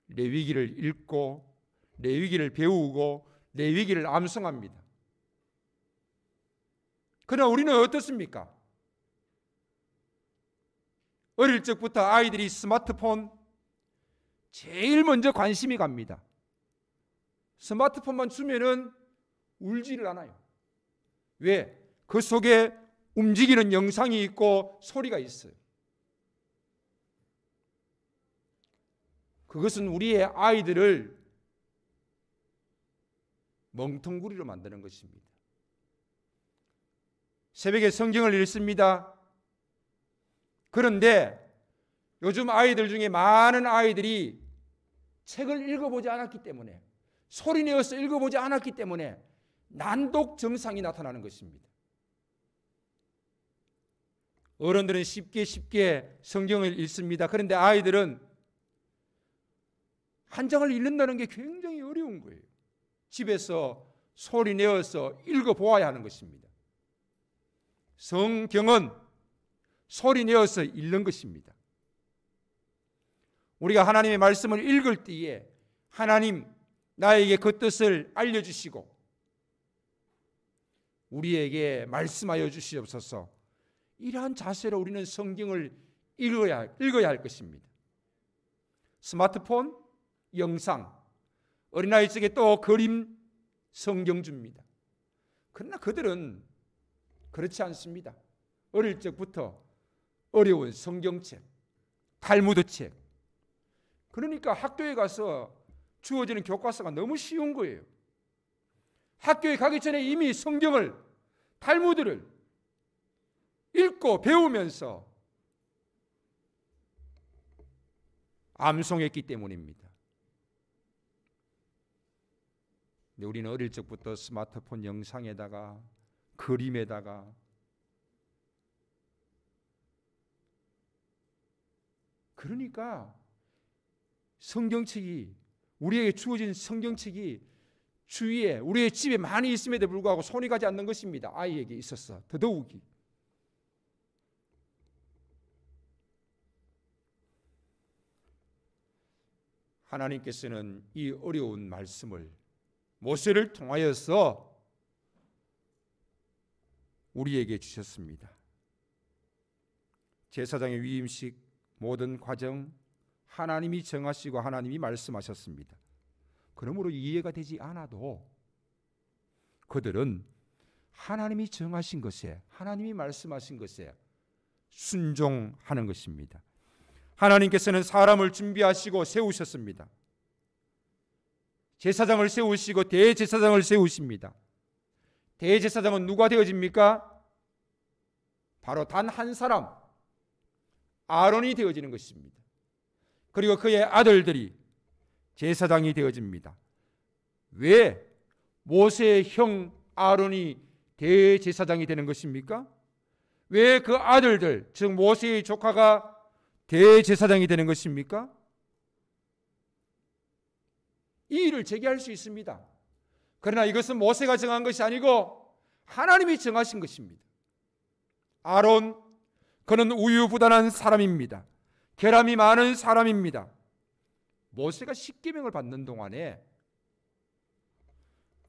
레위기를 읽고 레위기를 배우고 레위기를 암송합니다. 그러나 우리는 어떻습니까? 어릴 적부터 아이들이 스마트폰 제일 먼저 관심이 갑니다. 스마트폰만 주면은 울지를 않아요. 왜? 그 속에 움직이는 영상이 있고 소리가 있어요. 그것은 우리의 아이들을 멍텅구리로 만드는 것입니다. 새벽에 성경을 읽습니다. 그런데 요즘 아이들 중에 많은 아이들이 책을 읽어보지 않았기 때문에, 소리내어서 읽어보지 않았기 때문에 난독 증상이 나타나는 것입니다. 어른들은 쉽게 성경을 읽습니다. 그런데 아이들은 한 장을 읽는다는 게 굉장히 어려운 거예요. 집에서 소리내어서 읽어보아야 하는 것입니다. 성경은 소리내어서 읽는 것입니다. 우리가 하나님의 말씀을 읽을 때에 하나님 나에게 그 뜻을 알려주시고 우리에게 말씀하여 주시옵소서, 이러한 자세로 우리는 성경을 읽어야 할 것입니다. 스마트폰, 영상, 어린아이 쪽에 또 그림, 성경 줍니다. 그러나 그들은 그렇지 않습니다. 어릴 적부터 어려운 성경책, 탈무드 책, 그러니까 학교에 가서 주어지는 교과서가 너무 쉬운 거예요. 학교에 가기 전에 이미 성경을, 탈무드를 읽고 배우면서 암송했기 때문입니다. 근데 우리는 어릴 적부터 스마트폰 영상에다가 그림에다가 그러니까 성경책이 우리에게 주어진 성경책이 주위에 우리의 집에 많이 있음에도 불구하고 손이 가지 않는 것입니다. 아이에게 있어서 더더욱이. 하나님께서는 이 어려운 말씀을 모세를 통하여서 우리에게 주셨습니다. 제사장의 위임식 모든 과정 하나님이 정하시고 하나님이 말씀하셨습니다. 그러므로 이해가 되지 않아도 그들은 하나님이 정하신 것에, 하나님이 말씀하신 것에 순종하는 것입니다. 하나님께서는 사람을 준비하시고 세우셨습니다. 제사장을 세우시고 대제사장을 세우십니다. 대제사장은 누가 되어집니까? 바로 단 한 사람, 아론이 되어지는 것입니다. 그리고 그의 아들들이 제사장이 되어집니다. 왜 모세의 형 아론이 대제사장이 되는 것입니까? 왜 그 아들들, 즉 모세의 조카가 대제사장이 되는 것입니까? 이 일을 제기할 수 있습니다. 그러나 이것은 모세가 정한 것이 아니고 하나님이 정하신 것입니다. 아론, 그는 우유부단한 사람입니다. 결함이 많은 사람입니다. 모세가 십계명을 받는 동안에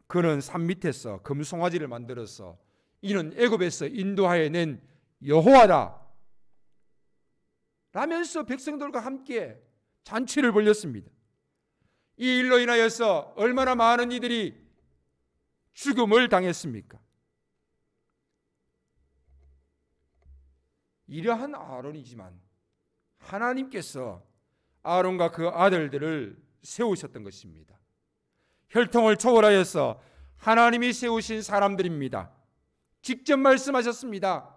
그는 산 밑에서 금송아지를 만들어서 이는 애굽에서 인도하여 낸 여호와다 라면서 백성들과 함께 잔치를 벌였습니다. 이 일로 인하여서 얼마나 많은 이들이 죽음을 당했습니까? 이러한 아론이지만 하나님께서 아론과 그 아들들을 세우셨던 것입니다. 혈통을 초월하여서 하나님이 세우신 사람들입니다. 직접 말씀하셨습니다.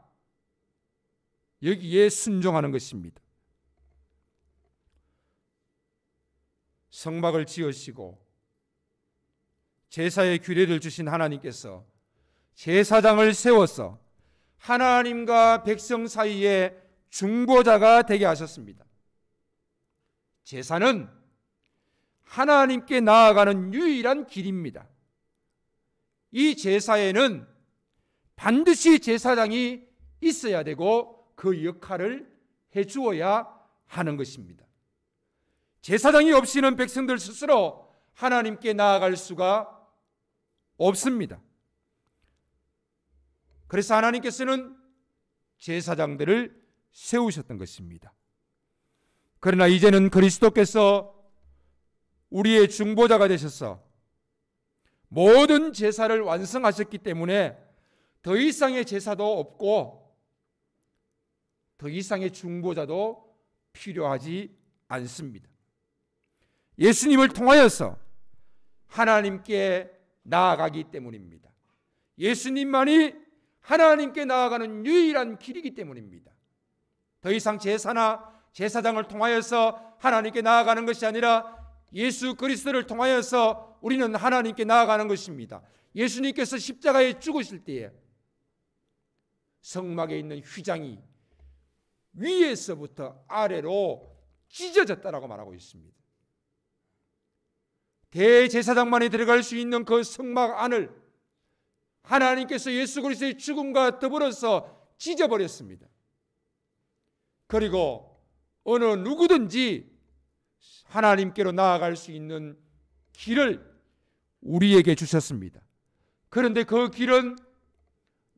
여기에 순종하는 것입니다. 성막을 지으시고 제사의 규례를 주신 하나님께서 제사장을 세워서 하나님과 백성 사이에 중보자가 되게 하셨습니다. 제사는 하나님께 나아가는 유일한 길입니다. 이 제사에는 반드시 제사장이 있어야 되고 그 역할을 해주어야 하는 것입니다. 제사장이 없이는 백성들 스스로 하나님께 나아갈 수가 없습니다. 그래서 하나님께서는 제사장들을 세우셨던 것입니다. 그러나 이제는 그리스도께서 우리의 중보자가 되셔서 모든 제사를 완성하셨기 때문에 더 이상의 제사도 없고 더 이상의 중보자도 필요하지 않습니다. 예수님을 통하여서 하나님께 나아가기 때문입니다. 예수님만이 하나님께 나아가는 유일한 길이기 때문입니다. 더 이상 제사나 제사장을 통하여서 하나님께 나아가는 것이 아니라 예수 그리스도를 통하여서 우리는 하나님께 나아가는 것입니다. 예수님께서 십자가에 죽으실 때에 성막에 있는 휘장이 위에서부터 아래로 찢어졌다라고 말하고 있습니다. 대제사장만이 들어갈 수 있는 그 성막 안을 하나님께서 예수 그리스도의 죽음과 더불어서 찢어버렸습니다. 그리고 어느 누구든지 하나님께로 나아갈 수 있는 길을 우리에게 주셨습니다. 그런데 그 길은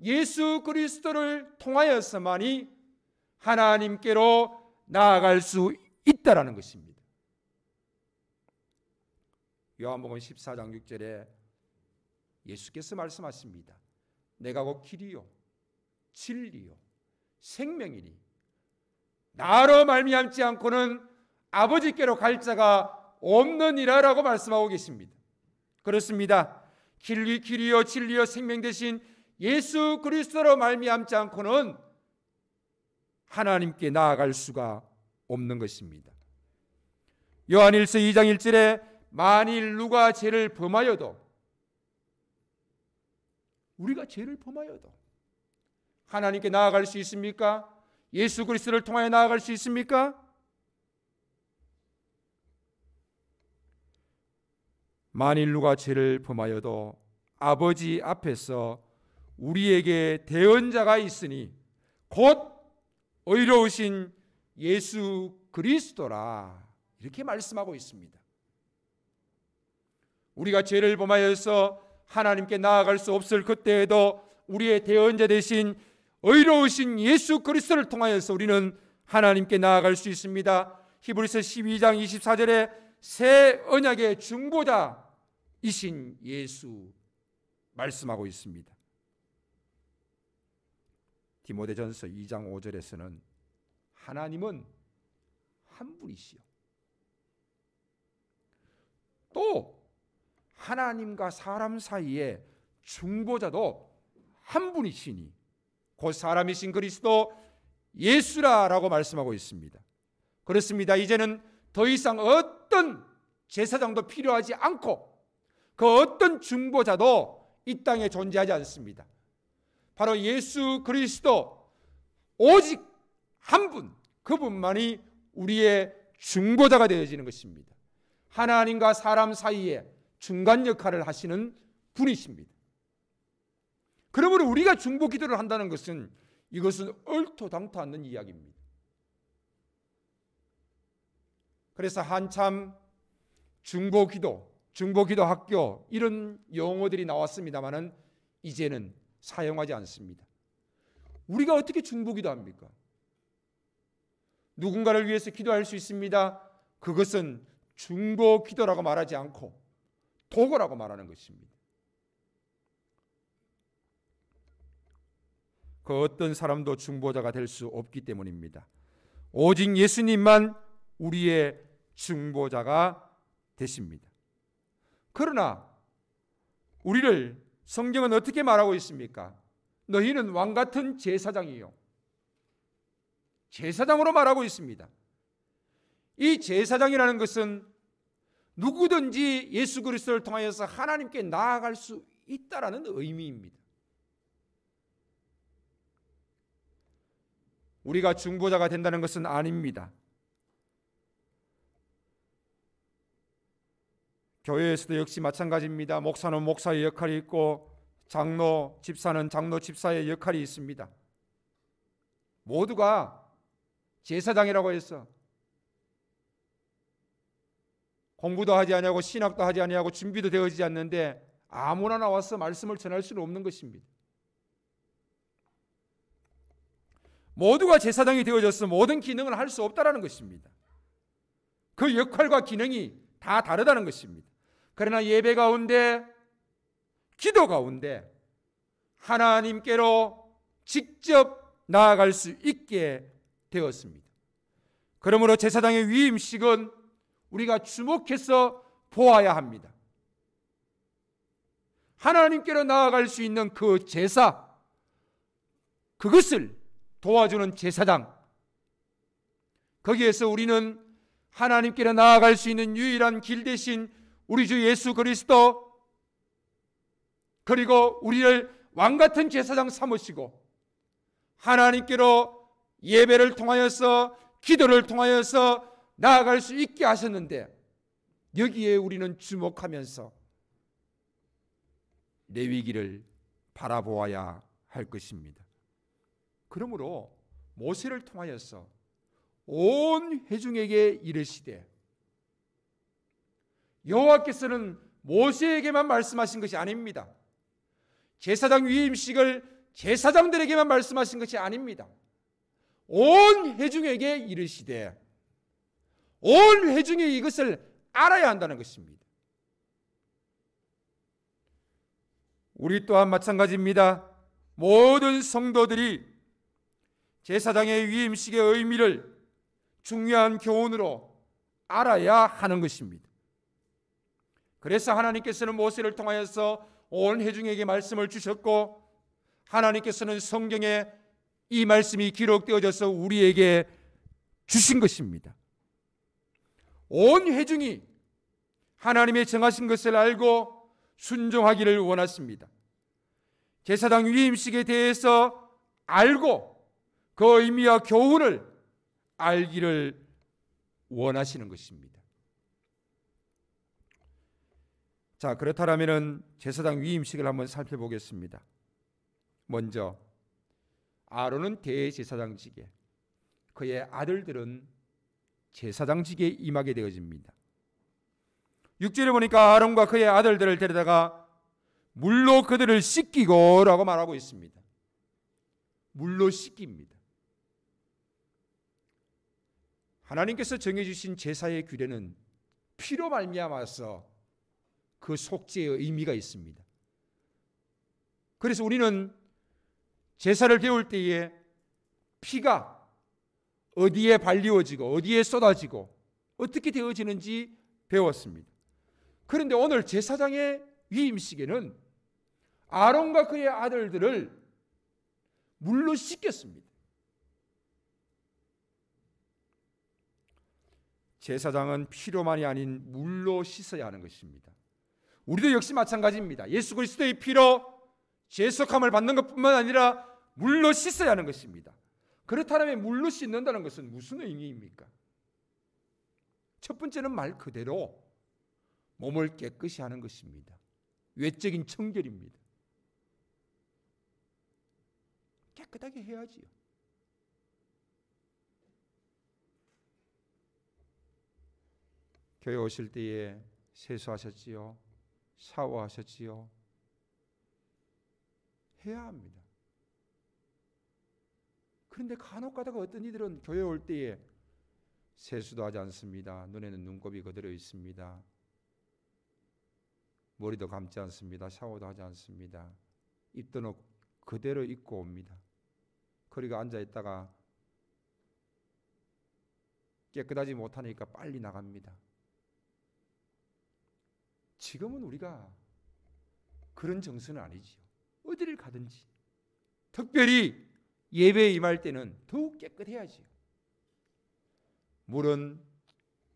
예수 그리스도를 통하여서만이 하나님께로 나아갈 수 있다라는 것입니다. 요한복음 14장 6절에 예수께서 말씀하십니다. 내가 곧 길이요 진리요 생명이니 나로 말미암지 않고는 아버지께로 갈 자가 없느니라라고 말씀하고 계십니다. 그렇습니다. 길이요 진리요 생명 되신 예수 그리스도로 말미암지 않고는 하나님께 나아갈 수가 없는 것입니다. 요한일서 2장 1절에 만일 누가 죄를 범하여도, 우리가 죄를 범하여도 하나님께 나아갈 수 있습니까? 예수 그리스도를 통하여 나아갈 수 있습니까? 만일 누가 죄를 범하여도 아버지 앞에서 우리에게 대언자가 있으니 곧 의로우신 예수 그리스도라, 이렇게 말씀하고 있습니다. 우리가 죄를 범하여서 하나님께 나아갈 수 없을 그때에도 우리의 대언자 되신 의로우신 예수 그리스도를 통하여서 우리는 하나님께 나아갈 수 있습니다. 히브리서 12장 24절에 새 언약의 중보자이신 예수 말씀하고 있습니다. 디모데전서 2장 5절에서는 하나님은 한 분이시요, 또 하나님과 사람 사이에 중보자도 한 분이시니 곧 사람이신 그리스도 예수라라고 말씀하고 있습니다. 그렇습니다. 이제는 더 이상 어떤 제사장도 필요하지 않고 그 어떤 중보자도 이 땅에 존재하지 않습니다. 바로 예수 그리스도 오직 한 분, 그분만이 우리의 중보자가 되어지는 것입니다. 하나님과 사람 사이에 중간 역할을 하시는 분이십니다. 그러므로 우리가 중보 기도를 한다는 것은 이것은 얼토당토 않는 이야기입니다. 그래서 한참 중보 기도 학교 이런 용어들이 나왔습니다마는 이제는 사용하지 않습니다. 우리가 어떻게 중보 기도합니까? 누군가를 위해서 기도할 수 있습니다. 그것은 중보 기도라고 말하지 않고 도구라고 말하는 것입니다. 그 어떤 사람도 중보자가 될 수 없기 때문입니다. 오직 예수님만 우리의 중보자가 되십니다. 그러나 우리를 성경은 어떻게 말하고 있습니까? 너희는 왕같은 제사장이요, 제사장으로 말하고 있습니다. 이 제사장이라는 것은 누구든지 예수 그리스도를 통하여서 하나님께 나아갈 수 있다라는 의미입니다. 우리가 중보자가 된다는 것은 아닙니다. 교회에서도 역시 마찬가지입니다. 목사는 목사의 역할이 있고 장로, 집사는 장로, 집사의 역할이 있습니다. 모두가 제사장이라고 해서 공부도 하지 아니하고 신학도 하지 아니하고 준비도 되어지지 않는데 아무나 나와서 말씀을 전할 수는 없는 것입니다. 모두가 제사장이 되어져서 모든 기능을 할 수 없다라는 것입니다. 그 역할과 기능이 다 다르다는 것입니다. 그러나 예배 가운데, 기도 가운데 하나님께로 직접 나아갈 수 있게 되었습니다. 그러므로 제사장의 위임식은 우리가 주목해서 보아야 합니다. 하나님께로 나아갈 수 있는 그 제사, 그것을 도와주는 제사장, 거기에서 우리는 하나님께로 나아갈 수 있는 유일한 길 대신 우리 주 예수 그리스도, 그리고 우리를 왕같은 제사장 삼으시고 하나님께로 예배를 통하여서, 기도를 통하여서 나아갈 수 있게 하셨는데, 여기에 우리는 주목하면서 레위기를 바라보아야 할 것입니다. 그러므로 모세를 통하여서 온 회중에게 이르시되, 여호와께서는 모세에게만 말씀하신 것이 아닙니다. 제사장 위임식을 제사장들에게만 말씀하신 것이 아닙니다. 온 회중에게 이르시되, 온 회중이 이것을 알아야 한다는 것입니다. 우리 또한 마찬가지입니다. 모든 성도들이 제사장의 위임식의 의미를 중요한 교훈으로 알아야 하는 것입니다. 그래서 하나님께서는 모세를 통하여서 온 회중에게 말씀을 주셨고, 하나님께서는 성경에 이 말씀이 기록되어져서 우리에게 주신 것입니다. 온 회중이 하나님의 정하신 것을 알고 순종하기를 원하십니다. 제사장 위임식에 대해서 알고 그 의미와 교훈을 알기를 원하시는 것입니다. 자, 그렇다면 제사장 위임식을 한번 살펴보겠습니다. 먼저 아론은 대제사장직에, 그의 아들들은 제사장직에 임하게 되어집니다. 6절에 보니까 아론과 그의 아들들을 데려다가 물로 그들을 씻기고 라고 말하고 있습니다. 물로 씻깁니다. 하나님께서 정해주신 제사의 규례는 피로 말미암아서 그 속죄의 의미가 있습니다. 그래서 우리는 제사를 배울 때에 피가 어디에 발리워지고 어디에 쏟아지고 어떻게 되어지는지 배웠습니다. 그런데 오늘 제사장의 위임식에는 아론과 그의 아들들을 물로 씻겼습니다. 제사장은 피로만이 아닌 물로 씻어야 하는 것입니다. 우리도 역시 마찬가지입니다. 예수 그리스도의 피로 죄속함을 받는 것뿐만 아니라 물로 씻어야 하는 것입니다. 그렇다면 물로 씻는다는 것은 무슨 의미입니까? 첫 번째는 말 그대로 몸을 깨끗이 하는 것입니다. 외적인 청결입니다. 깨끗하게 해야지요. 교회 오실 때에 세수하셨지요? 샤워하셨지요? 해야 합니다. 그런데 간혹 가다가 어떤 이들은 교회 올 때에 세수도 하지 않습니다. 눈에는 눈곱이 그대로 있습니다. 머리도 감지 않습니다. 샤워도 하지 않습니다. 입던 옷 그대로 입고 옵니다. 그리고 앉아 있다가 깨끗하지 못하니까 빨리 나갑니다. 지금은 우리가 그런 정서는 아니지요. 어디를 가든지 특별히 예배에 임할 때는 더욱 깨끗해야지요. 물은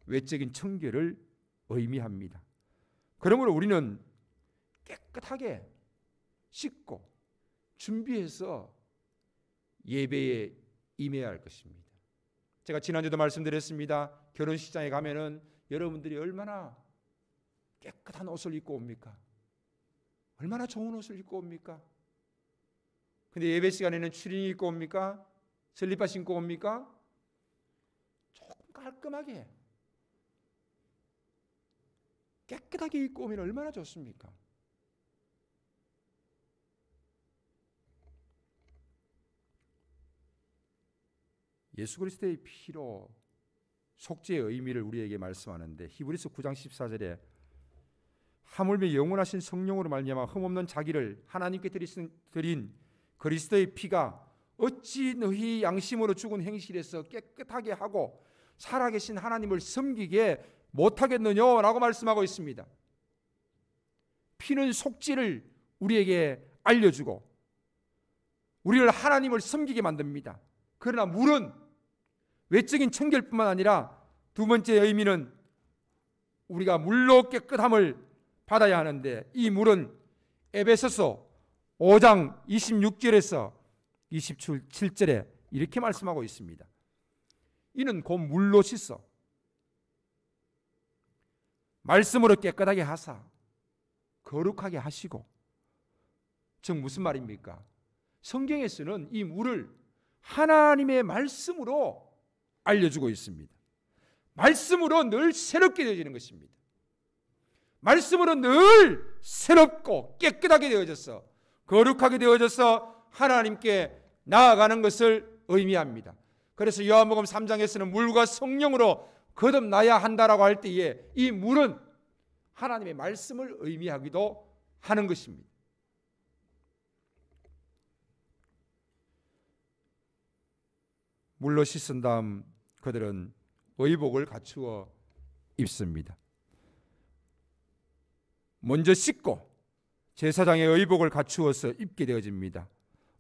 외적인 청결을 의미합니다. 그러므로 우리는 깨끗하게 씻고 준비해서 예배에 임해야 할 것입니다. 제가 지난주도 말씀드렸습니다. 결혼식장에 가면은 여러분들이 얼마나 깨끗한 옷을 입고 옵니까? 얼마나 좋은 옷을 입고 옵니까? 근데 예배 시간에는 추리닝 입고 옵니까? 슬리퍼 신고 옵니까? 조금 깔끔하게 깨끗하게 입고 오면 얼마나 좋습니까? 예수 그리스도의 피로 속죄의 의미를 우리에게 말씀하는데 히브리서 9장 14절에 하물며 영원하신 성령으로 말미암아 흠없는 자기를 하나님께 드린 그리스도의 피가 어찌 너희 양심으로 죽은 행실에서 깨끗하게 하고 살아계신 하나님을 섬기게 못하겠느냐라고 말씀하고 있습니다. 피는 속죄를 우리에게 알려주고 우리를 하나님을 섬기게 만듭니다. 그러나 물은 외적인 청결뿐만 아니라 두 번째 의미는 우리가 물로 깨끗함을 받아야 하는데 이 물은 에베소서 5장 26절에서 27절에 이렇게 말씀하고 있습니다. 이는 곧 물로 씻어 말씀으로 깨끗하게 하사 거룩하게 하시고, 즉 무슨 말입니까? 성경에서는 이 물을 하나님의 말씀으로 알려주고 있습니다. 말씀으로 늘 새롭게 되어지는 것입니다. 말씀으로 늘 새롭고 깨끗하게 되어져서 거룩하게 되어져서 하나님께 나아가는 것을 의미합니다. 그래서 요한복음 3장에서는 물과 성령으로 거듭나야 한다라고 할 때에 이 물은 하나님의 말씀을 의미하기도 하는 것입니다. 물로 씻은 다음 그들은 의복을 갖추어 입습니다. 먼저 씻고 제사장의 의복을 갖추어서 입게 되어집니다.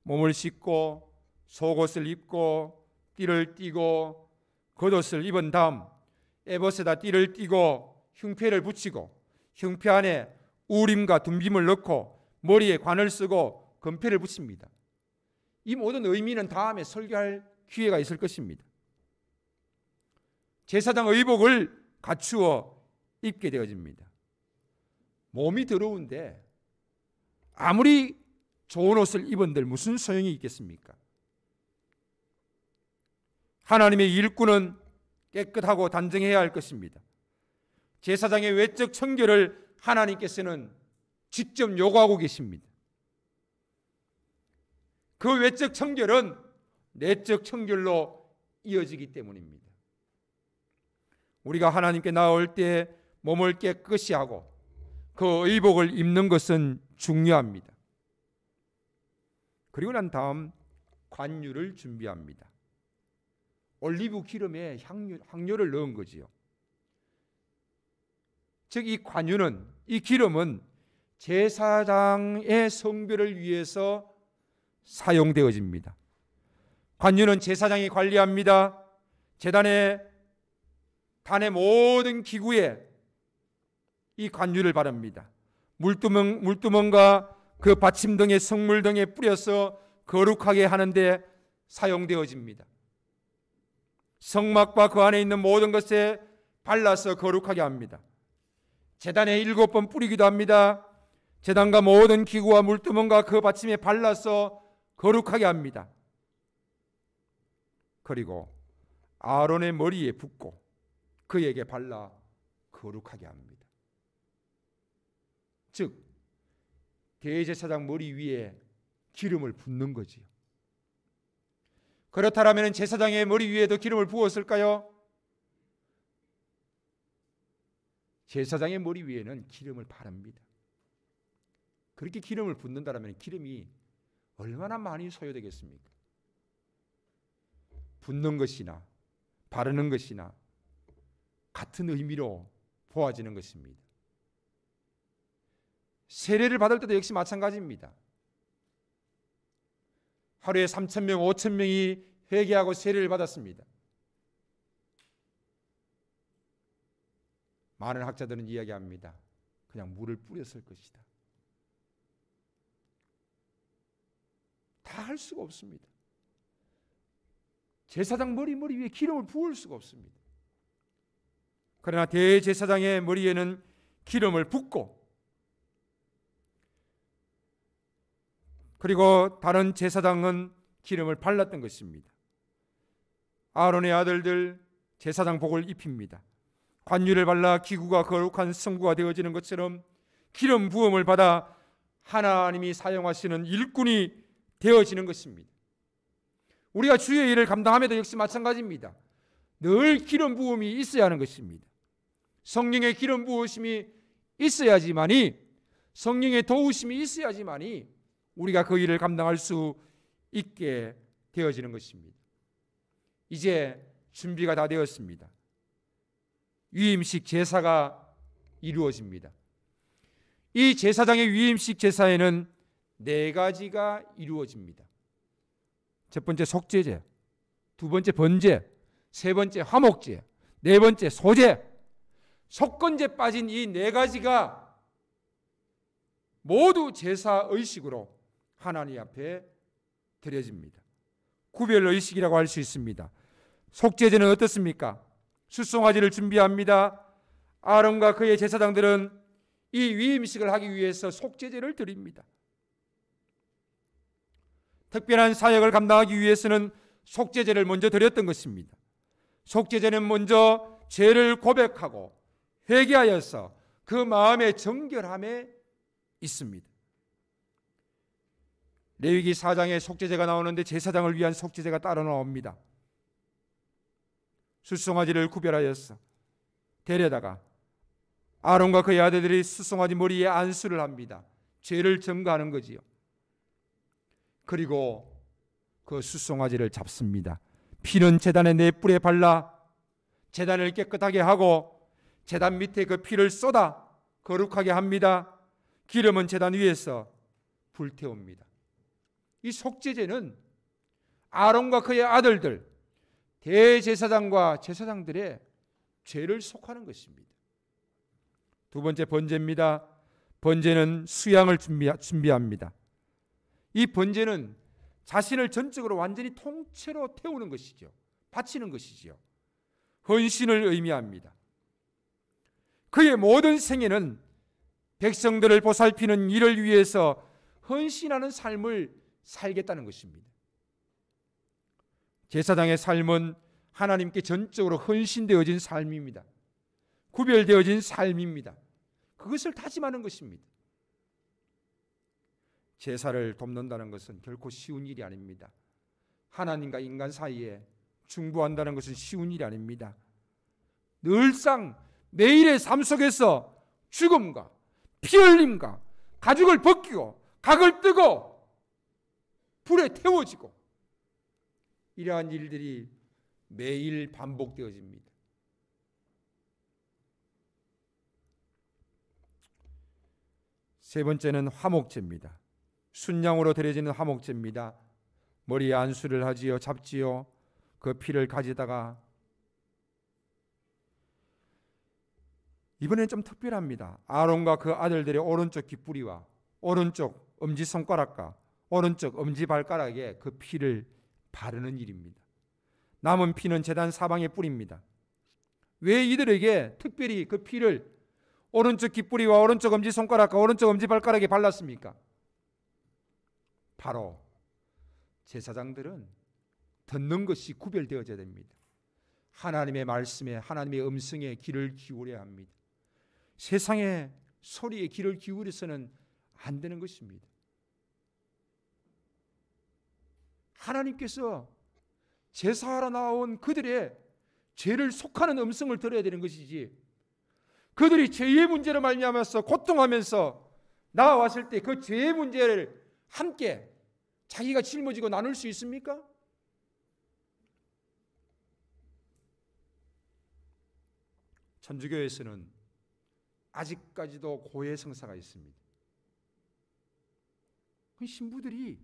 몸을 씻고 속옷을 입고 띠를 띠고 겉옷을 입은 다음 에봇에다 띠를 띠고 흉패를 붙이고 흉패 안에 우림과 둠빔을 넣고 머리에 관을 쓰고 금패를 붙입니다. 이 모든 의미는 다음에 설교할 기회가 있을 것입니다. 제사장 의복을 갖추어 입게 되어집니다. 몸이 더러운데 아무리 좋은 옷을 입은들 무슨 소용이 있겠습니까? 하나님의 일꾼은 깨끗하고 단정해야 할 것입니다. 제사장의 외적 청결을 하나님께서는 직접 요구하고 계십니다. 그 외적 청결은 내적 청결로 이어지기 때문입니다. 우리가 하나님께 나올 때 몸을 깨끗이 하고 그 의복을 입는 것은 중요합니다. 그리고 난 다음 관유를 준비합니다. 올리브 기름에 향료를 넣은 거지요. 즉 이 관유는, 이 기름은 제사장의 성별을 위해서 사용되어집니다. 관유는 제사장이 관리합니다. 제단의 단의 모든 기구에 이 관유를 바릅니다. 물두멍과 그 받침 등의 성물 등에 뿌려서 거룩하게 하는데 사용되어집니다. 성막과 그 안에 있는 모든 것에 발라서 거룩하게 합니다. 제단에 7번 뿌리기도 합니다. 제단과 모든 기구와 물두멍과 그 받침에 발라서 거룩하게 합니다. 그리고 아론의 머리에 붓고 그에게 발라 거룩하게 합니다. 즉 대제사장 머리 위에 기름을 붓는 거지요. 그렇다면 제사장의 머리 위에도 기름을 부었을까요? 제사장의 머리 위에는 기름을 바릅니다. 그렇게 기름을 붓는다면 기름이 얼마나 많이 소요되겠습니까? 붓는 것이나 바르는 것이나 같은 의미로 보아지는 것입니다. 세례를 받을 때도 역시 마찬가지입니다. 하루에 3,000명, 5,000명이 회개하고 세례를 받았습니다. 많은 학자들은 이야기합니다. 그냥 물을 뿌렸을 것이다. 다 할 수가 없습니다. 제사장 머리 위에 기름을 부을 수가 없습니다. 그러나 대제사장의 머리에는 기름을 붓고 그리고 다른 제사장은 기름을 발랐던 것입니다. 아론의 아들들 제사장 복을 입힙니다. 관유를 발라 기구가 거룩한 성구가 되어지는 것처럼 기름 부음을 받아 하나님이 사용하시는 일꾼이 되어지는 것입니다. 우리가 주의 일을 감당함에도 역시 마찬가지입니다. 늘 기름 부음이 있어야 하는 것입니다. 성령의 기름 부으심이 있어야지만이, 성령의 도우심이 있어야지만이 우리가 그 일을 감당할 수 있게 되어지는 것입니다. 이제 준비가 다 되었습니다. 위임식 제사가 이루어집니다. 이 제사장의 위임식 제사에는 4가지가 이루어집니다. 첫 번째 속죄제, 두 번째 번제, 세 번째 화목제, 네 번째 소제. 속건제 빠진 이 4가지가 모두 제사의식으로 하나님 앞에 드려집니다. 구별의식이라고 할 수 있습니다. 속죄제는 어떻습니까? 숫송아지를 준비합니다. 아론과 그의 제사장들은 이 위임식을 하기 위해서 속죄제를 드립니다. 특별한 사역을 감당하기 위해서는 속죄제를 먼저 드렸던 것입니다. 속죄제는 먼저 죄를 고백하고 회개하여서 그 마음의 정결함에 있습니다. 레위기 4장에 속죄제가 나오는데 제사장을 위한 속죄제가 따로 나옵니다. 숫송아지를 구별하여서 데려다가 아론과 그의 아들들이 숫송아지 머리에 안수를 합니다. 죄를 증거하는 거지요. 그리고 그 숫송아지를 잡습니다. 피는 제단의 4뿔에 발라 제단을 깨끗하게 하고 제단 밑에 그 피를 쏟아 거룩하게 합니다. 기름은 제단 위에서 불태웁니다. 이 속죄제는 아론과 그의 아들들, 대제사장과 제사장들의 죄를 속하는 것입니다. 두 번째 번제입니다. 번제는 수양을 준비합니다. 이 번제는 자신을 전적으로 완전히 통째로 태우는 것이죠. 바치는 것이지요. 헌신을 의미합니다. 그의 모든 생애는 백성들을 보살피는 일을 위해서 헌신하는 삶을 살겠다는 것입니다. 제사장의 삶은 하나님께 전적으로 헌신되어진 삶입니다. 구별되어진 삶입니다. 그것을 다짐하는 것입니다. 제사를 돕는다는 것은 결코 쉬운 일이 아닙니다. 하나님과 인간 사이에 중보한다는 것은 쉬운 일이 아닙니다. 늘상 매일의 삶 속에서 죽음과 피 흘림과 가죽을 벗기고 각을 뜨고 불에 태워지고 이러한 일들이 매일 반복되어집니다. 세 번째는 화목제입니다. 순양으로 드려지는 화목제입니다. 머리에 안수를 하지요, 잡지요. 그 피를 가지다가 이번엔 좀 특별합니다. 아론과 그 아들들의 오른쪽 귓부리와 오른쪽 엄지손가락과 오른쪽 엄지발가락에 그 피를 바르는 일입니다. 남은 피는 제단 사방에 뿌립니다. 왜 이들에게 특별히 그 피를 오른쪽 귓부리와 오른쪽 엄지손가락과 오른쪽 엄지발가락에 발랐습니까? 바로 제사장들은 듣는 것이 구별되어져야 됩니다. 하나님의 말씀에, 하나님의 음성에 귀를 기울여야 합니다. 세상의 소리에 귀를 기울여서는 안 되는 것입니다. 하나님께서 제사하러 나온 그들의 죄를 속하는 음성을 들어야 되는 것이지, 그들이 죄의 문제로 말미암아서 고통하면서 나와왔을 때 그 죄의 문제를 함께 자기가 짊어지고 나눌 수 있습니까? 천주교에서는 아직까지도 고해 성사가 있습니다. 그 신부들이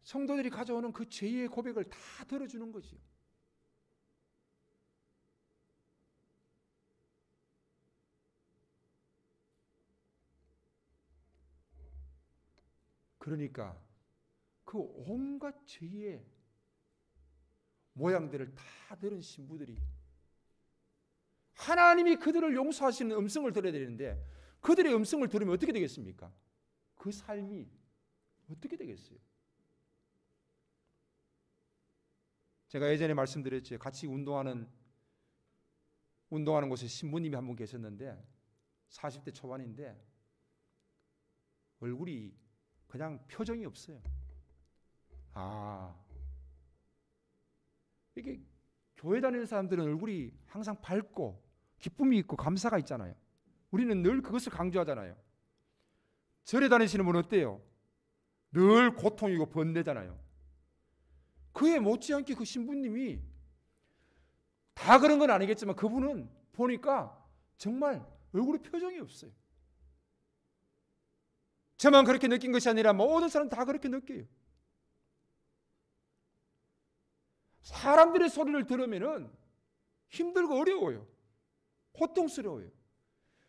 성도들이 가져오는 그 죄의 고백을 다 들어주는 거지요. 그러니까 그 온갖 죄의 모양들을 다 들은 신부들이 하나님이 그들을 용서하시는 음성을 들어야 되는데, 그들의 음성을 들으면 어떻게 되겠습니까? 그 삶이 어떻게 되겠어요? 제가 예전에 말씀드렸죠. 같이 운동하는 곳에 신부님이 한 분 계셨는데 40대 초반인데 얼굴이 그냥 표정이 없어요. 이게 교회 다니는 사람들은 얼굴이 항상 밝고 기쁨이 있고 감사가 있잖아요. 우리는 늘 그것을 강조하잖아요. 절에 다니시는 분은 어때요? 늘 고통이고 번뇌잖아요. 그에 못지않게 그 신부님이 다 그런 건 아니겠지만 그분은 보니까 정말 얼굴에 표정이 없어요. 저만 그렇게 느낀 것이 아니라 모든 사람 다 그렇게 느껴요. 사람들의 소리를 들으면은 힘들고 어려워요. 고통스러워요.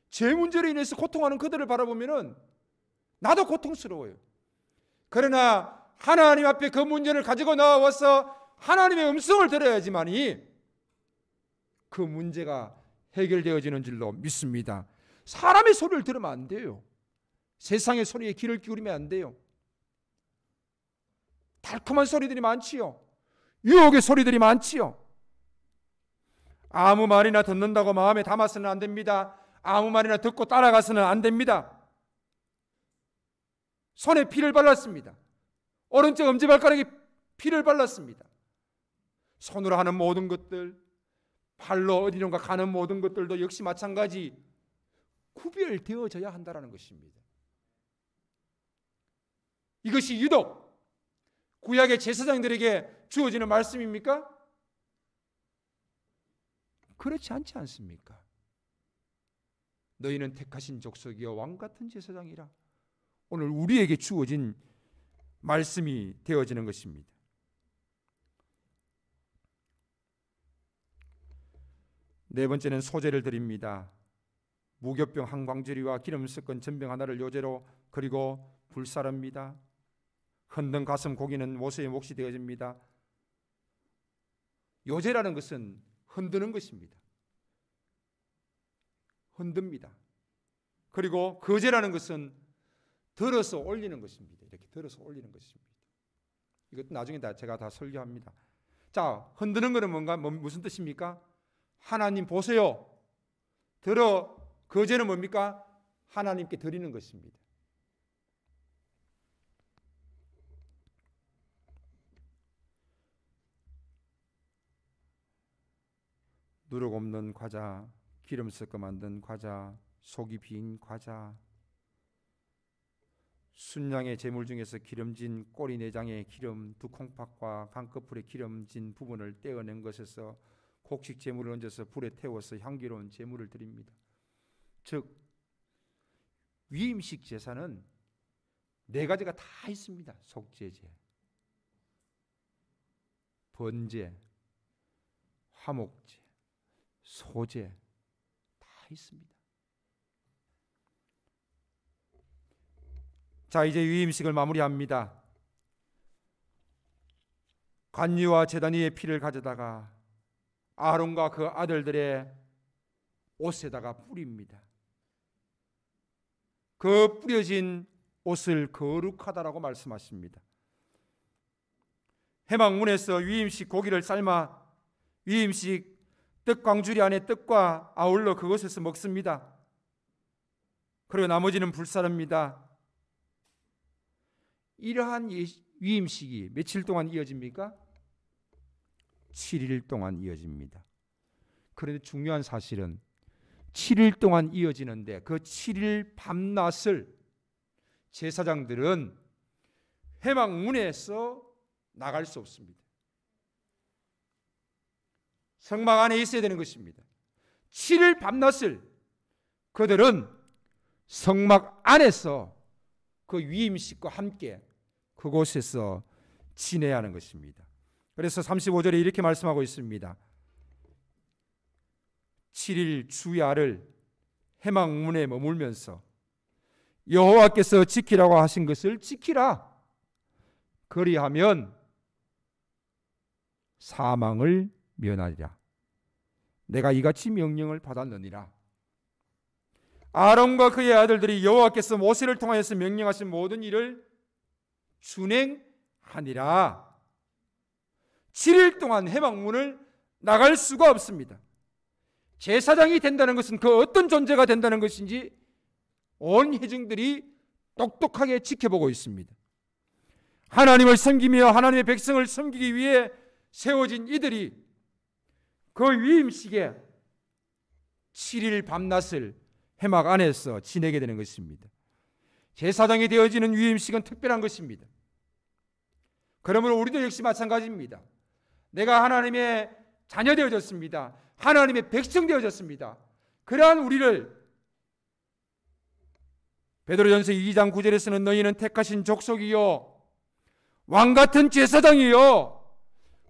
죄 문제로 인해서 고통하는 그들을 바라보면은 나도 고통스러워요. 그러나 하나님 앞에 그 문제를 가지고 나와서 하나님의 음성을 들어야지만이 그 문제가 해결되어지는 줄로 믿습니다. 사람의 소리를 들으면 안 돼요. 세상의 소리에 귀를 기울이면 안 돼요. 달콤한 소리들이 많지요. 유혹의 소리들이 많지요. 아무 말이나 듣는다고 마음에 담아서는 안 됩니다. 아무 말이나 듣고 따라가서는 안 됩니다. 손에 피를 발랐습니다. 오른쪽 엄지발가락에 피를 발랐습니다. 손으로 하는 모든 것들, 발로 어디론가 가는 모든 것들도 역시 마찬가지 구별되어져야 한다는 것입니다. 이것이 유독 구약의 제사장들에게 주어지는 말씀입니까? 그렇지 않지 않습니까? 너희는 택하신 족속이여 왕같은 제사장이라. 오늘 우리에게 주어진 말씀이 되어지는 것입니다. 네 번째는 소제를 드립니다. 무교병 한 광주리와 기름 섞은 전병 하나를 요제로, 그리고 불사릅니다. 흔든 가슴 고기는 모세의 몫이 되어집니다. 요제라는 것은 흔드는 것입니다. 흔듭니다. 그리고 거제라는 것은 들어서 올리는 것입니다. 이렇게 들어서 올리는 것입니다. 이것도 나중에 제가 다 설교합니다. 자, 흔드는 것은 뭔가 무슨 뜻입니까? 하나님 보세요. 거제는 뭡니까? 하나님께 드리는 것입니다. 누룩 없는 과자, 기름 섞어 만든 과자, 속이 빈 과자, 순양의 제물 중에서 기름진 꼬리 내장의 기름, 두 콩팥과 강꺼풀의 기름진 부분을 떼어낸 것에서 곡식 제물을 얹어서 불에 태워서 향기로운 제물을 드립니다. 즉 위임식 제사는 네 가지가 다 있습니다. 속제제, 번제, 화목제, 소제 다 있습니다. 자, 이제 위임식을 마무리합니다. 관유와 제단 위에 피를 가져다가 아론과 그 아들들의 옷에다가 뿌립니다. 그 뿌려진 옷을 거룩하다라고 말씀하십니다. 회막문에서 위임식 고기를 삶아 위임식 떡광주리 안에 떡과 아울러 그것에서 먹습니다. 그리고 나머지는 불사릅니다. 이러한 위임식이 며칠 동안 이어집니까? 7일 동안 이어집니다. 그런데 중요한 사실은 7일 동안 이어지는데 그 7일 밤낮을 제사장들은 회막문에서 나갈 수 없습니다. 성막 안에 있어야 되는 것입니다. 7일 밤낮을 그들은 성막 안에서 그 위임식과 함께 그곳에서 지내야 하는 것입니다. 그래서 35절에 이렇게 말씀하고 있습니다. 7일 주야를 회막문에 머물면서 여호와께서 지키라고 하신 것을 지키라. 그리하면 사망을 면하리라. 내가 이같이 명령을 받았느니라. 아론과 그의 아들들이 여호와께서 모세를 통하여서 명령하신 모든 일을 준행하니라. 7일 동안 회막문을 나갈 수가 없습니다. 제사장이 된다는 것은 그 어떤 존재가 된다는 것인지 온 회중들이 똑똑하게 지켜보고 있습니다. 하나님을 섬기며 하나님의 백성을 섬기기 위해 세워진 이들이 그 위임식에 7일 밤낮을 회막 안에서 지내게 되는 것입니다. 제사장이 되어지는 위임식은 특별한 것입니다. 그러므로 우리도 역시 마찬가지입니다. 내가 하나님의 자녀 되어졌습니다. 하나님의 백성 되어졌습니다. 그러한 우리를 베드로전서 2장 9절에서는 너희는 택하신 족속이요 왕같은 제사장이요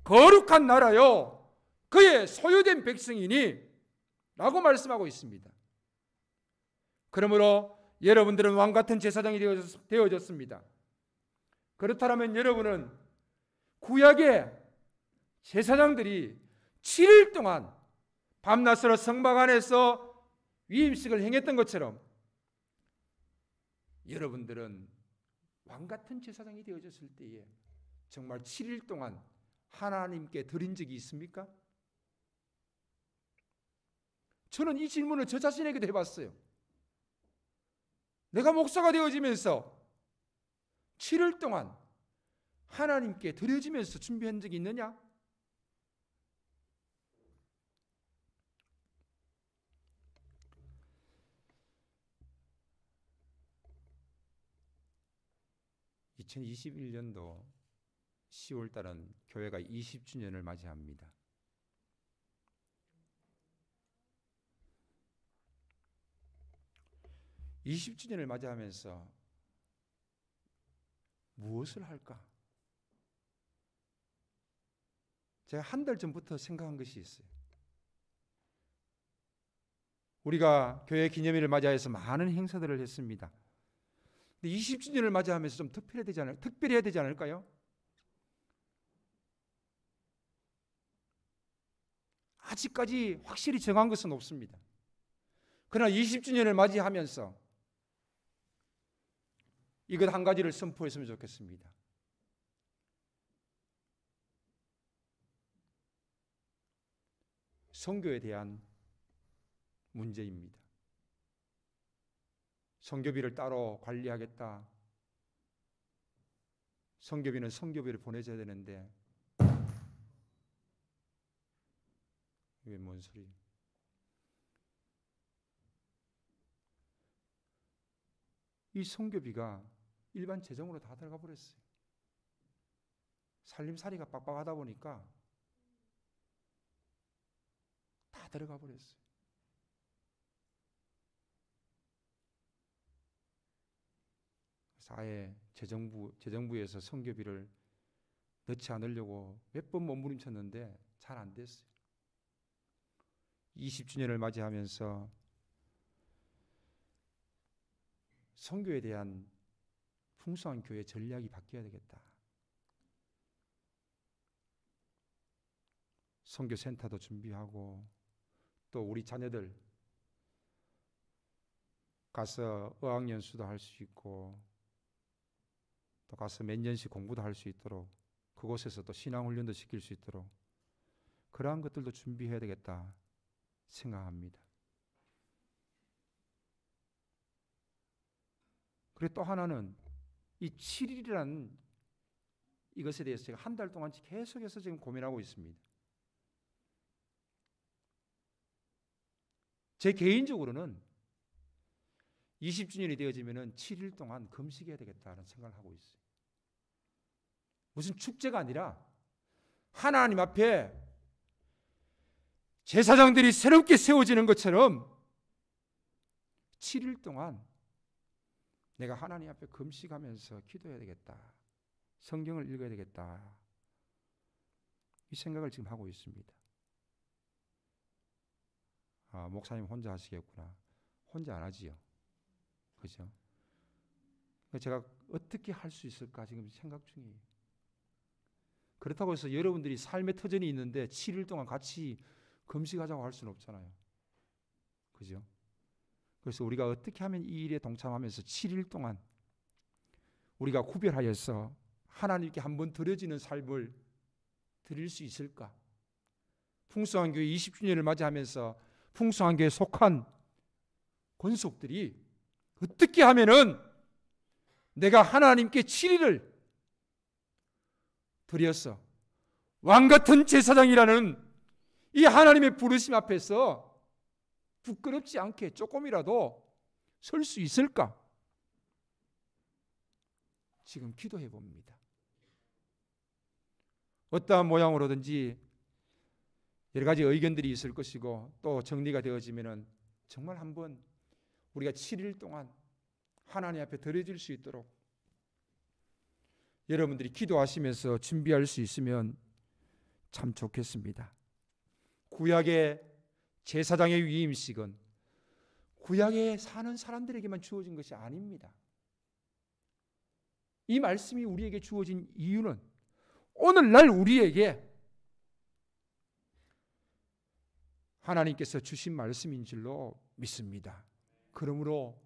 거룩한 나라요 그의 소유된 백성이니 라고 말씀하고 있습니다. 그러므로 여러분들은 왕같은 제사장이 되어졌습니다. 그렇다면 여러분은 구약의 제사장들이 7일 동안 밤낮으로 성막 안에서 위임식을 행했던 것처럼 여러분들은 왕같은 제사장이 되어졌을 때에 정말 7일 동안 하나님께 드린 적이 있습니까? 저는 이 질문을 저 자신에게도 해봤어요. 내가 목사가 되어지면서 7일 동안 하나님께 드려지면서 준비한 적이 있느냐? (2021년도) 10월 달은 교회가 20주년을 맞이합니다. (20주년을) 맞이하면서 무엇을 할까? 제가 한 달 전부터 생각한 것이 있어요. 우리가 교회 기념일을 맞이해서 많은 행사들을 했습니다. 근데 20주년을 맞이하면서 좀 특별해야 되지 않을까요? 아직까지 확실히 정한 것은 없습니다. 그러나 20주년을 맞이하면서 이것 한 가지를 선포했으면 좋겠습니다. 선교에 대한 문제입니다. 선교비를 따로 관리하겠다. 선교비는 선교비를 보내줘야 되는데 이게 뭔 소리예요? 이 선교비가 일반 재정으로 다 들어가 버렸어요. 살림살이가 빡빡하다 보니까 다 들어가 버렸어요. 아예 재정부에서 선교비를 넣지 않으려고 몇 번 몸부림쳤는데 잘 안 됐어요. 20주년을 맞이하면서 선교에 대한 풍성한 교회 전략이 바뀌어야 되겠다. 선교센터도 준비하고 또 우리 자녀들 가서 어학연수도 할 수 있고 또 가서 몇 년씩 공부도 할 수 있도록 그곳에서 또 신앙훈련도 시킬 수 있도록 그러한 것들도 준비해야 되겠다 생각합니다. 그리고 또 하나는 이 7일이라는 이것에 대해서 제가 한 달 동안 계속해서 지금 고민하고 있습니다. 제 개인적으로는 20주년이 되어지면 7일 동안 금식해야 되겠다는 생각을 하고 있어요. 무슨 축제가 아니라 하나님 앞에 제사장들이 새롭게 세워지는 것처럼 7일 동안 내가 하나님 앞에 금식하면서 기도해야 되겠다. 성경을 읽어야 되겠다. 이 생각을 지금 하고 있습니다. 아, 목사님 혼자 하시겠구나. 혼자 안 하지요. 그죠? 제가 어떻게 할 수 있을까 지금 생각 중이에요. 그렇다고 해서 여러분들이 삶의 터전이 있는데 7일 동안 같이 금식하자고 할 수는 없잖아요. 그죠? 그래서 우리가 어떻게 하면 이 일에 동참하면서 7일 동안 우리가 구별하여서 하나님께 한번 드려지는 삶을 드릴 수 있을까? 풍성한 교회 20주년을 맞이하면서 풍성한 교회에 속한 권속들이 어떻게 하면은 내가 하나님께 7일을 드려서 왕같은 제사장이라는 이 하나님의 부르심 앞에서 부끄럽지 않게 조금이라도 설 수 있을까? 지금 기도해 봅니다. 어떠한 모양으로든지 여러 가지 의견들이 있을 것이고 또 정리가 되어지면은 정말 한번 우리가 7일 동안 하나님 앞에 드려질 수 있도록 여러분들이 기도하시면서 준비할 수 있으면 참 좋겠습니다. 구약의 제사장의 위임식은 구약에 사는 사람들에게만 주어진 것이 아닙니다. 이 말씀이 우리에게 주어진 이유는 오늘날 우리에게 하나님께서 주신 말씀인 줄로 믿습니다. 그러므로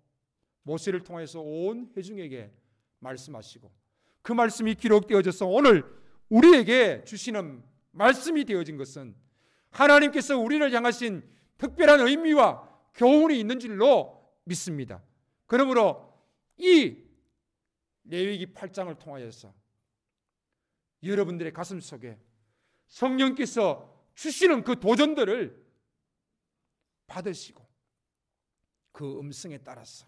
모세를 통해서 온 회중에게 말씀하시고 그 말씀이 기록되어져서 오늘 우리에게 주시는 말씀이 되어진 것은 하나님께서 우리를 향하신 특별한 의미와 교훈이 있는 줄로 믿습니다. 그러므로 이 레위기 8장을 통하여서 여러분들의 가슴 속에 성령께서 주시는 그 도전들을 받으시고 그 음성에 따라서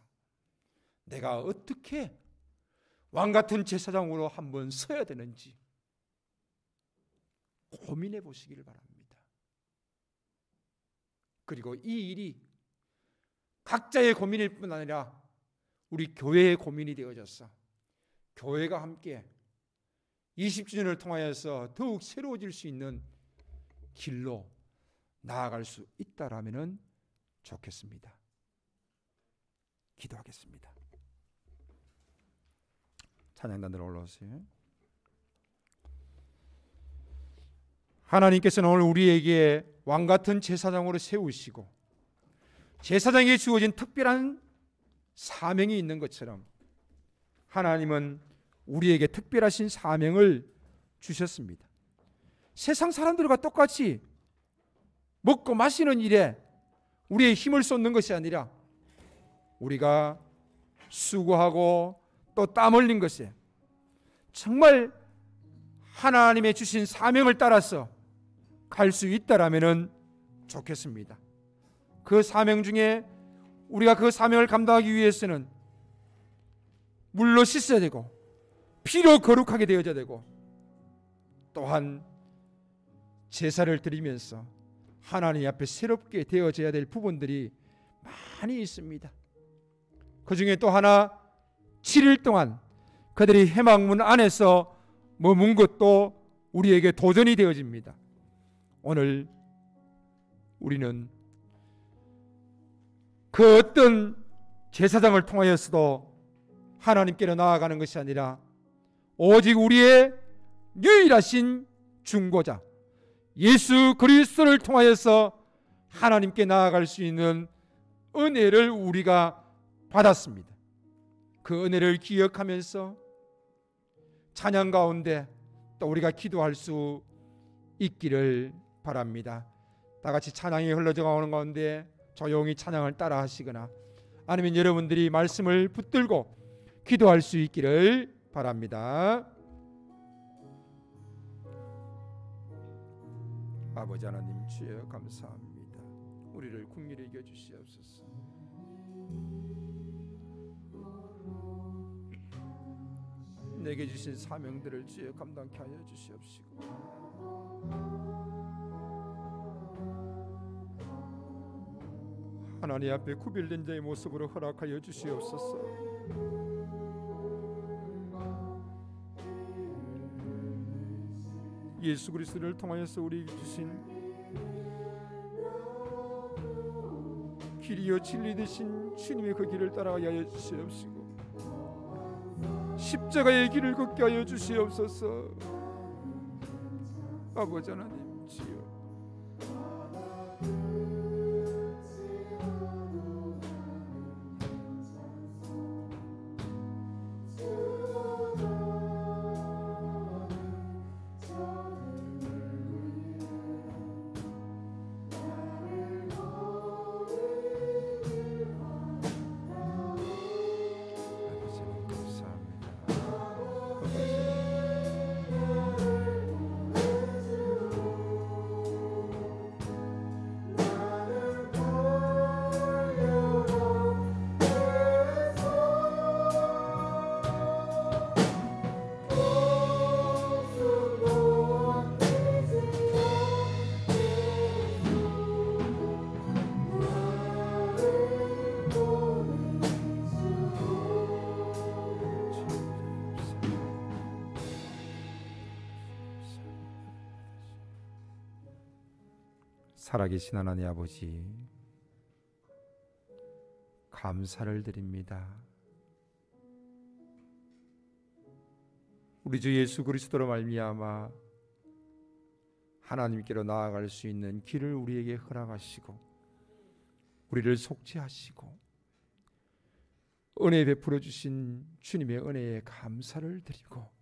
내가 어떻게 왕같은 제사장으로 한번 서야 되는지 고민해 보시기를 바랍니다. 그리고 이 일이 각자의 고민일 뿐 아니라 우리 교회의 고민이 되어져서 교회가 함께 20주년을 통하여서 더욱 새로워질 수 있는 길로 나아갈 수 있다라면 좋겠습니다. 기도하겠습니다. 찬양단으로 올라오세요. 하나님께서는 오늘 우리에게 왕같은 제사장으로 세우시고 제사장에게 주어진 특별한 사명이 있는 것처럼 하나님은 우리에게 특별하신 사명을 주셨습니다. 세상 사람들과 똑같이 먹고 마시는 일에 우리의 힘을 쏟는 것이 아니라 우리가 수고하고 또 땀 흘린 것에 정말 하나님의 주신 사명을 따라서 갈 수 있다라면 좋겠습니다. 그 사명 중에 우리가 그 사명을 감당하기 위해서는 물로 씻어야 되고 피로 거룩하게 되어져야 되고 또한 제사를 드리면서 하나님 앞에 새롭게 되어져야 될 부분들이 많이 있습니다. 그 중에 또 하나 7일 동안 그들이 회막문 안에서 머문 것도 우리에게 도전이 되어집니다. 오늘 우리는 그 어떤 제사장을 통하여서도 하나님께로 나아가는 것이 아니라 오직 우리의 유일하신 중보자 예수 그리스도를 통하여서 하나님께 나아갈 수 있는 은혜를 우리가 받았습니다. 그 은혜를 기억하면서 찬양 가운데 또 우리가 기도할 수 있기를 바랍니다. 다 같이 찬양이 흘러져 가는 가운데 조용히 찬양을 따라 하시거나 아니면 여러분들이 말씀을 붙들고 기도할 수 있기를 바랍니다. 아버지 하나님 주여 감사합니다. 우리를 긍휼히 여겨 주시옵소서. 내게 주신 사명들을 주여 감당케 하여 주시옵시고 하나님 앞에 구별된 자의 모습으로 허락하여 주시옵소서. 예수 그리스도를 통하여서 우리에게 주신 길이요 진리 되신 주님의 그 길을 따라가게 하여 주시옵시고 십자가의 길을 걷게 하여 주시옵소서. 아버지 하나님 주여 살아계신 하나님 아버지 감사를 드립니다. 우리 주 예수 그리스도로 말미암아 하나님께로 나아갈 수 있는 길을 우리에게 허락하시고 우리를 속죄하시고 은혜 베풀어 주신 주님의 은혜에 감사를 드리고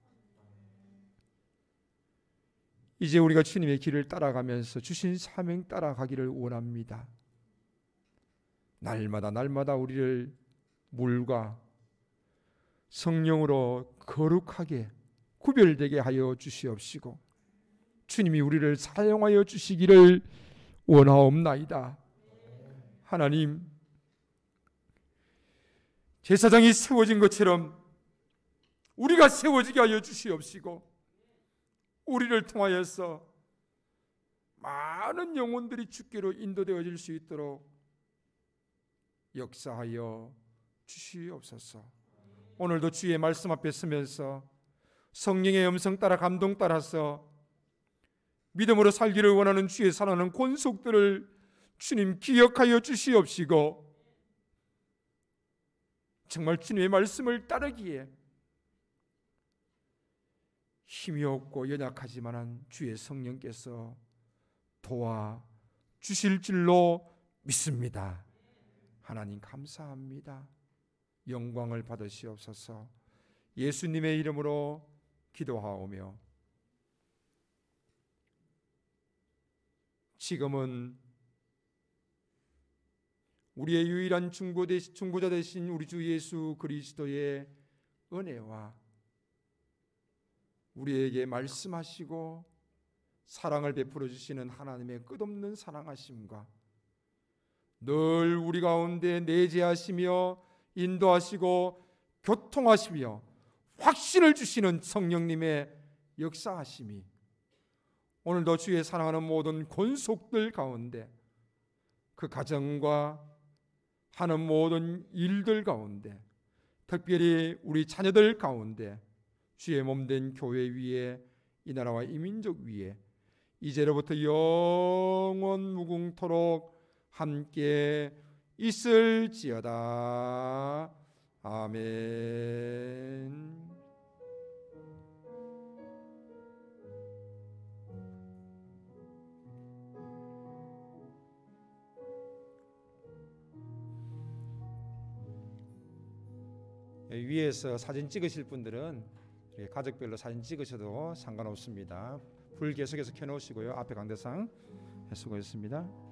이제 우리가 주님의 길을 따라가면서 주신 사명 따라가기를 원합니다. 날마다 우리를 물과 성령으로 거룩하게 구별되게 하여 주시옵시고 주님이 우리를 사용하여 주시기를 원하옵나이다. 하나님, 제사장이 세워진 것처럼 우리가 세워지게 하여 주시옵시고 우리를 통하여서 많은 영혼들이 주께로 인도되어질 수 있도록 역사하여 주시옵소서. 오늘도 주의 말씀 앞에 서면서 성령의 음성 따라 감동 따라서 믿음으로 살기를 원하는 주의 사랑하는 권속들을 주님 기억하여 주시옵시고, 정말 주님의 말씀을 따르기에 힘이 없고 연약하지만 주의 성령께서 도와 주실 줄로 믿습니다. 하나님 감사합니다. 영광을 받으시옵소서. 예수님의 이름으로 기도하오며, 지금은 우리의 유일한 중보자 되신 우리 주 예수 그리스도의 은혜와 우리에게 말씀하시고 사랑을 베풀어 주시는 하나님의 끝없는 사랑하심과 늘 우리 가운데 내재하시며 인도하시고 교통하시며 확신을 주시는 성령님의 역사하심이 오늘도 주의 사랑하는 모든 권속들 가운데, 그 가정과 하는 모든 일들 가운데, 특별히 우리 자녀들 가운데 주의 몸된 교회 위에, 이 나라와 이 민족 위에 이제로부터 영원 무궁토록 함께 있을지어다. 아멘. 위에서 사진 찍으실 분들은 가족별로 사진 찍으셔도 상관없습니다. 불 계속해서 켜놓으시고요. 앞에 강대상 수고했습니다.